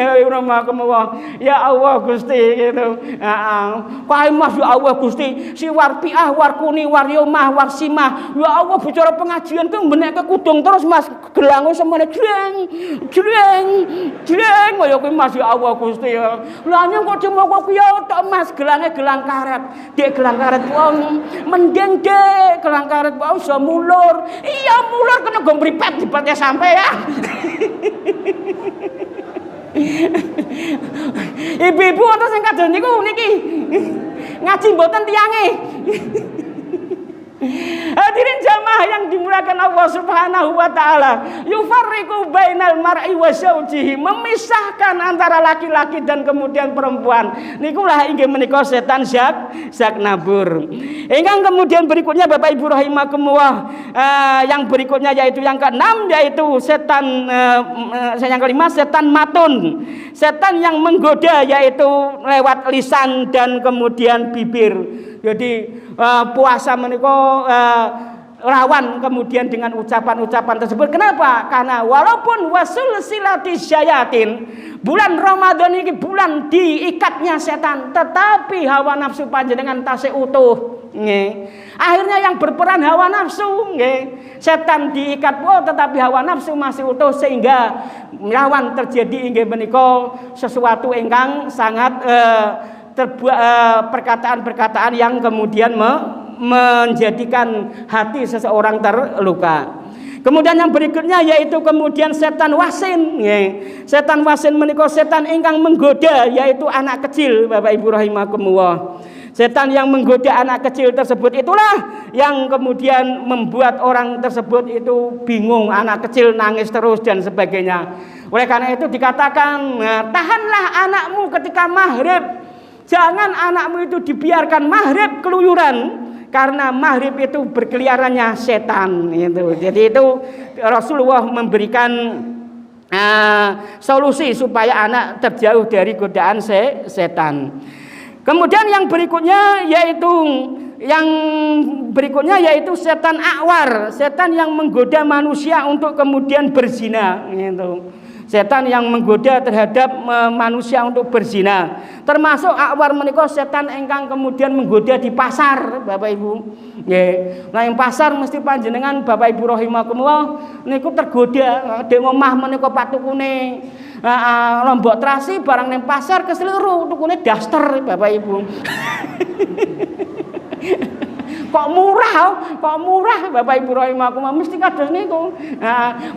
ya Allah Gusti gitu. Kae Mas ya Allah Gusti, si war piah, war kuni, war yomah, war simah. Ya Allah bicara pengajian ku mbenekke kudung terus Mas gelange semene jreng. Kaya kuwi Mas ya Allah Gusti. Lah nyong kok cuma kok ya tok Mas gelange gelang karet. Dek gelang karet wong mending Dek gelang karet wae iso mulur. Iya mulur kena go mripet dipate sampean. Ibu-ibu wonten sing kadon niku niki ngaji mboten tiyange. Hadirin jamaah yang dimuliakan Allah Subhanahu wa taala, yufarriqu bainal mar'i wa zawjihi, memisahkan antara laki-laki dan kemudian perempuan. Nikulah inggih menika setan zak nabur. Ingkang kemudian berikutnya Bapak Ibu rahimakumullah, yang berikutnya yaitu yang keenam yaitu setan yang kelima setan matun. Setan yang menggoda yaitu lewat lisan dan kemudian bibir. Jadi puasa menika rawan kemudian dengan ucapan-ucapan tersebut. Kenapa? Karena walaupun wasul silati syayatin, bulan Ramadan ini bulan diikatnya setan, tetapi hawa nafsu panjenengan tasih utuh. Nggih. Akhirnya yang berperan hawa nafsu, nggih. Setan diikat tetapi hawa nafsu masih utuh sehingga rawan terjadi inggih menika sesuatu ingkang sangat perkataan-perkataan yang kemudian menjadikan hati seseorang terluka. Kemudian yang berikutnya yaitu kemudian setan wasin. Setan wasin menika setan ingkang menggoda yaitu anak kecil Bapak Ibu rahimakumullah. Setan yang menggoda anak kecil tersebut itulah yang kemudian membuat orang tersebut itu bingung, anak kecil nangis terus dan sebagainya. Oleh karena itu dikatakan, tahanlah anakmu ketika maghrib. Jangan anakmu itu dibiarkan maghrib keluyuran, karena maghrib itu berkeliarannya setan. Gitu. Jadi itu Rasulullah memberikan solusi supaya anak terjauh dari godaan setan. Kemudian yang berikutnya yaitu setan akwar, setan yang menggoda manusia untuk kemudian berzina. Gitu. Setan yang menggoda terhadap manusia untuk berzina. Termasuk akwar menika setan ingkang kemudian menggoda di pasar, Bapak Ibu. Nggih. Nah, ing pasar mesti panjenengan Bapak Ibu rahimakumullah niku tergoda. Dek omah menika patukune lombok terasi barang ning pasar keseliru tukune daster, Bapak Ibu. Kok murah Bapak Ibu rahimakumullah mesti kados niku.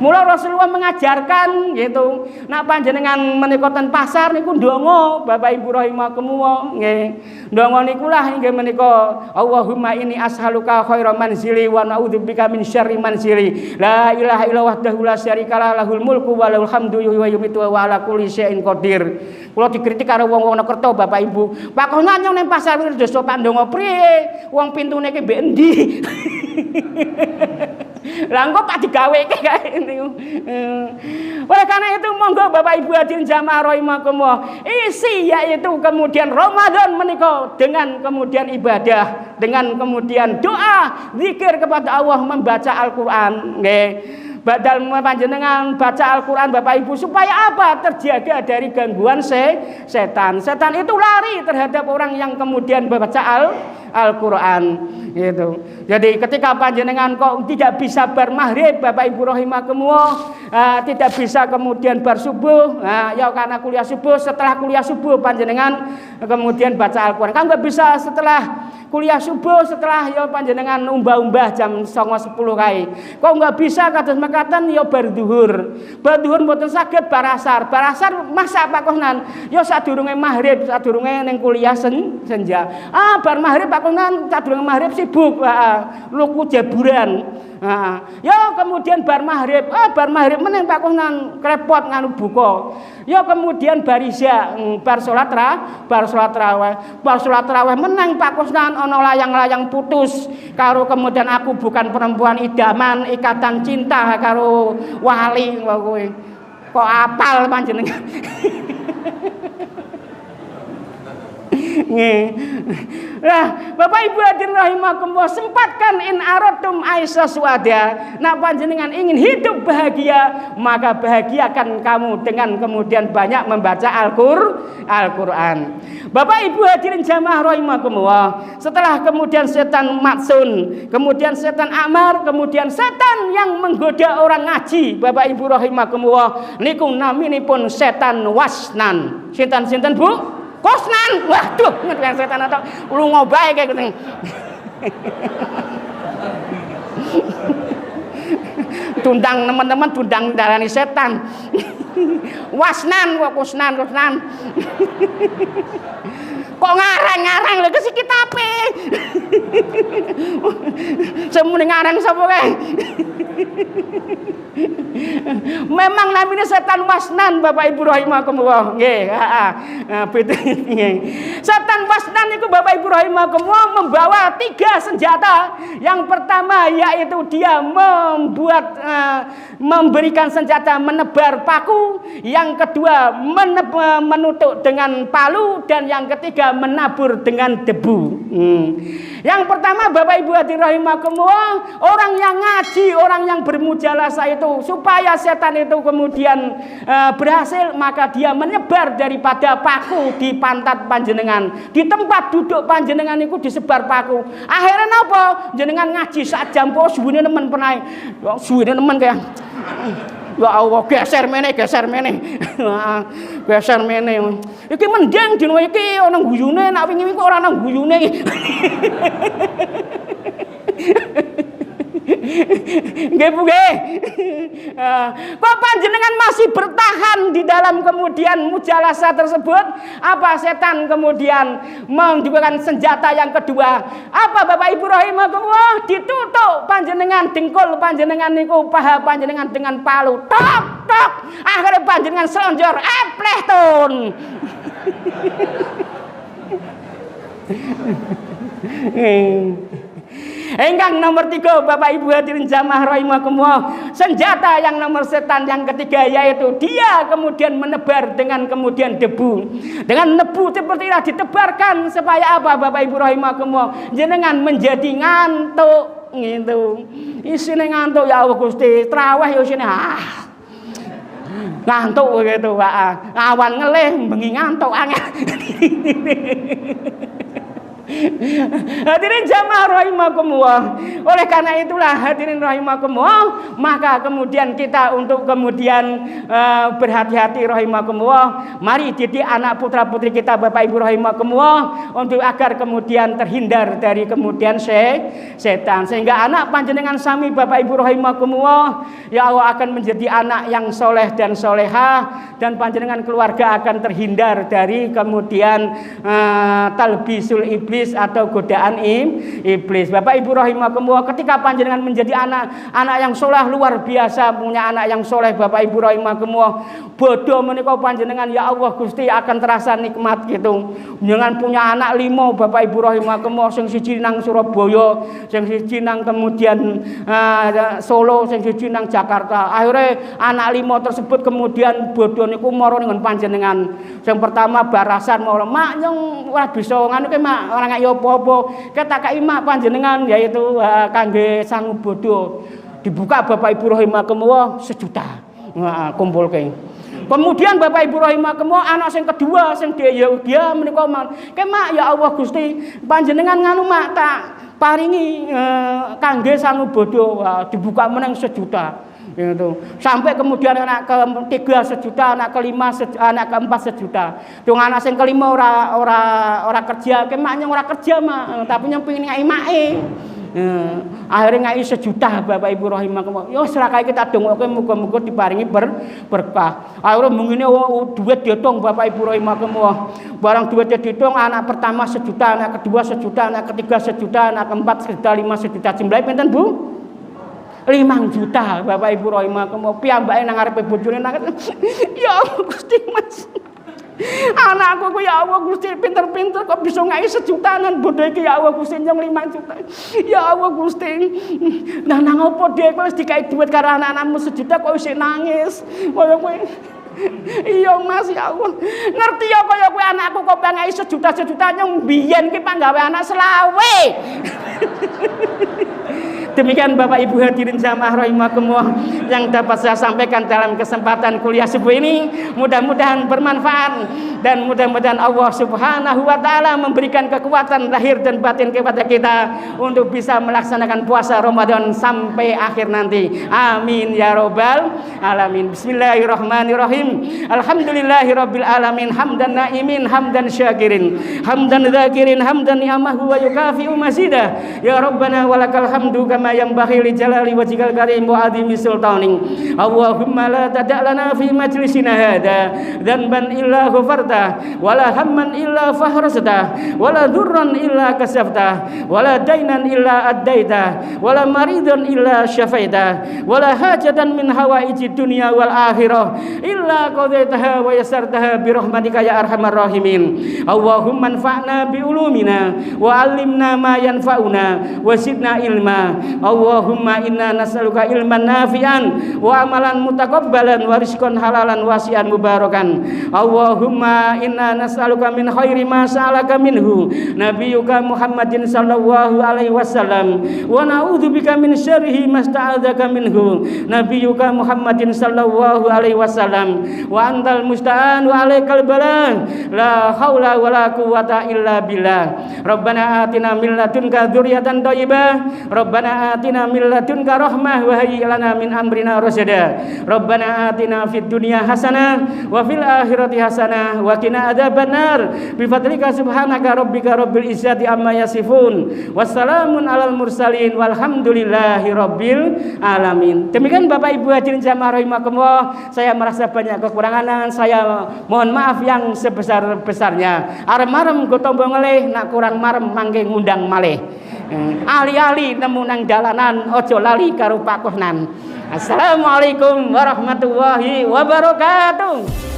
Mula Rasulullah mengajarkan gitu. Nek panjenengan menika ten pasar niku ndonga Bapak Ibu rahimakumullah nggih. Ndonga niku lah inggih menika Allahumma inni as'aluka khairal manzili wa na'udzubika min syarri manzili. La ilaha illallah wahdahu la syarikalah lahul mulku wa lahul hamdu wa yumitu wa ala kulli syai'in qadir. Kula dikritik karo wong-wong Wonokerto Bapak Ibu. Pak kok nang ning pasar iki dosa pandonga priye? Wong pintune ki mbek endi? Lah engko pak digaweke kae niku. Oleh karena itu monggo Bapak Ibu hadirin jamaah rahimakumullah, isi yaitu kemudian Ramadan menika dengan kemudian ibadah, dengan kemudian doa, zikir kepada Allah, membaca Al-Qur'an nggih. Badal panjenengan baca Al-Qur'an Bapak Ibu supaya apa? Terjaga dari gangguan setan. Setan itu lari terhadap orang yang kemudian membaca Al-Qur'an gitu. Jadi ketika panjenengan kok tidak bisa bar maghrib Bapak Ibu rahimakumullah, tidak bisa kemudian bar subuh, ya karena kuliah subuh, setelah kuliah subuh panjenengan kemudian baca Al-Qur'an. Kan enggak bisa setelah kuliah subuh setelah ya panjenengan umbah-umbah jam 09.10 kae. Kok enggak bisa kados mekaten ya bar zuhur. Bar zuhur mboten saged bar asar. Bar asar masak Pak Kohnan ya sadurunge maghrib, sadurunge ning kuliah senja. Bar maghrib Pak Kohnan sadurunge maghrib sibuk luku jeburan. Ya kemudian bar maghrib meneng Pak Kohnan krepot nganu buka. Ya kemudian bar isya, bar salat raweh meneng Pak Kohnan ana layang-layang putus karo kemudian aku bukan perempuan idaman ikatan cinta karo wali kowe. Kok apal panjenengan? Nah, Bapak Ibu hadirin rahimakumullah, sempatkan in aratum aisha suada. Nah, panjenengan ingin hidup bahagia, maka bahagiakan kamu dengan kemudian banyak membaca Al-Qur'an. Bapak Ibu hadirin jamaah rahimakumullah, setelah kemudian setan matsun, kemudian setan amar, kemudian setan yang menggoda orang ngaji, Bapak Ibu rahimakumullah, niku naminipun setan wasnan. Sinten Bu? Kosnan, waduh, ngerti setan atau lunga bae kayak gitu. Tundang teman-teman, tundang darani setan. Wasnan, kok kosnan. Kok ngarang-ngarang lho ke sikit ape. Semune ngarang sapa kae? Memang namanya setan wasnan Bapak Ibu rahimakumullah. Nggih, heeh. Setan wasnan itu Bapak Ibu rahimakumullah membawa 3 senjata. Yang pertama yaitu dia memberikan senjata menebar paku, yang kedua menutuk dengan palu, dan yang ketiga menabur dengan debu. Yang pertama Bapak Ibu hadirin rahimakumullah, orang yang ngaji, orang yang bermujalasah itu supaya setan itu kemudian berhasil, maka dia menyebar daripada paku di pantat panjenengan, di tempat duduk panjenengan itu disebar paku. Akhirnya napa? Jenengan ngaji sak jam po suwine nemen penae. Suwine nemen kaya ya Allah, geser meneh. Geser meneh. Iki mending dino iki ana guyune, nek wingi kok ora ana guyune iki. Nggih Bu nggih. Kok panjenengan masih bertahan di dalam kemudian mujalasah tersebut? Apa setan kemudian menunjukkan senjata yang kedua? Apa Bapak Ibu rahimakumullah? Ditutuk panjenengan dengkul panjenengan niku paha panjenengan dengan palu. Tok tok. Akhirnya panjenengan selonjor epleh tun. Engkang nomor 3 Bapak Ibu hadirin jamaah rahimakumullah, senjata yang nomor setan yang ketiga yaitu dia kemudian menebar dengan kemudian debu. Dengan debu seperti ini ditebarkan supaya apa Bapak Ibu rahimakumullah? Jenengan menjadi ngantuk gitu. Isine ngantuk ya Allah Gusti, traweh yo isine ngantuk gitu Pak. Awan ngelih bengi ngantuk angel. Hadirin jamaah rahimakumullah. Oleh karena itulah hadirin rahimakumullah, maka kemudian kita untuk kemudian berhati-hati rahimakumullah. Mari didik anak putra-putri kita Bapak Ibu rahimakumullah untuk agar kemudian terhindar dari kemudian setan, sehingga anak panjenengan sami Bapak Ibu rahimakumullah ya Allah akan menjadi anak yang soleh dan solehah, dan panjenengan keluarga akan terhindar dari kemudian talbisul iblis atau godaan iblis. Bapak Ibu rahimakumullah, ketika panjenengan menjadi anak yang soleh luar biasa, punya anak yang soleh Bapak Ibu rahimakumullah, bodoh menika panjenengan ya Allah Gusti akan terasa nikmat gitu. Jangan punya anak 5 Bapak Ibu rahimakumullah, sing siji nang Surabaya, sing siji nang kemudian Solo, sing siji nang Jakarta. Akhirnya anak 5 tersebut kemudian bodoh niku mara ning panjenengan. Yang pertama barasan mara, mak nyong ora bisa nganu ki mak, ora ngek yo apa-apa. Ketakahi mak panjenengan yaitu kangge sangu bodoh. Dibuka Bapak Ibu rahimakumullah 1 juta. Kumpulke. Kemudian Bapak Ibu rahimakumullah anak sing kedua sing dia menika ke mak ya Allah Gusti panjenengan nganu mak tak paringi kangge sangu bodoh. Dibuka meneng 1 juta. Itu. Sampai kemudian anak ke-3 sejuta, anak ke-5 anak ke-4 sejuta. Tung anak sing ke-5 ora kerja, kemaknya ora kerja mah, tapi yang pengen ngai mae. Akhirnya ngai 1 juta Bapak Ibu rahimakumullah. Yo serakae kita dongoke muga-muga diparingi berkah. Akhirnya mungkin duit dihitung Bapak Ibu rahimakumullah. Barang duitnya dihitung anak pertama 1 juta, anak kedua 1 juta, anak ketiga 1 juta, anak keempat 1 juta, 5 1 juta. Jumlahe pinten Bu? 5 juta Bapak Ibu rahimakumullah. Piyambake nang ngarepe bojone nang ya Allah Gusti Mas. Anakku ya Allah Gusti pinter-pinter kok bisa ngai 1 juta nang bodho iki ya Allah Gusti nyong 5 juta. Ya Allah Gusti. Nah nang opo dhek wis dikai duit karo anak-anakmu 1 juta kok isih nangis. Kaya kowe. Iya Mas ya Allah. Ngerti ya kaya kowe anakku kok ngai 1 juta nyong biyen ki panggawe anak selawe. Demikian Bapak Ibu hadirin jamaah rahimakumullah yang dapat saya sampaikan dalam kesempatan kuliah subuh ini. Mudah-mudahan bermanfaat dan mudah-mudahan Allah Subhanahu wa taala memberikan kekuatan lahir dan batin kepada kita untuk bisa melaksanakan puasa Ramadan sampai akhir nanti. Amin ya rabbal alamin. Bismillahirrahmanirrahim. Alhamdulillahirabbil alamin hamdan naimin hamdan syakirin hamdan dzakirin hamdan ni'amahu wa yukafi'u mazidah. Ya Rabbana walakal hamdu kama yanbaghi li jalali wajhikal karim wa azimi sultaning. Allahumma la tada' lana fi majlisina hada dzanban illa ghafarta wala hamman illa fahrasta wala dhurran illa kasafta wala dainan illa addaita wala maridan illa syafaita wala hajatan min hawaiji dunya wal akhirah illa qadaitaha wa yassartaha bi rahmatika ya arhamar rahimin. Allahumma anfa'na bi ulumina wa 'allimna ma yanfa'una wa zidna ilma. Allahumma inna nas'aluka ilman nafi'an wa amalan mutaqabbalan wa rizqan halalan wasi'an mubarakan. Allahumma inna nas'aluka min khairi ma sa'alaka minhu nabiyyuka Muhammadin sallallahu alaihi wasallam wa na'udzubika min syarrihi ma sta'adzaka minhu nabiyyuka Muhammadin sallallahu alaihi wasallam wa antal musta'an wa alaikal bala la haula wala quwwata illa billah. Rabbana atina min ladunka dzurriyyatan thayyibah. Rabbana atina min ladunka rahmah wa hayyi lana min amrina rasyada. Rabbana atina fid dunya hasanah wa fil akhirati hasanah wa qina adzabannar. Bi fadlika subhanaka rabbika rabbil izzati amma yasifun. Wassalamun alal mursalin walhamdulillahi rabbil alamin. Demikian Bapak Ibu hadirin jamaah rahimakumullah, saya merasa banyak kekurangan, saya mohon maaf yang sebesar-besarnya. Arem-arem go tombo ngelih, nak kurang marem mangke ngundang malih. Ali-ali nemu nang dalanan ojo lali karo pakuhnan. Assalamualaikum warahmatullahi wabarakatuh.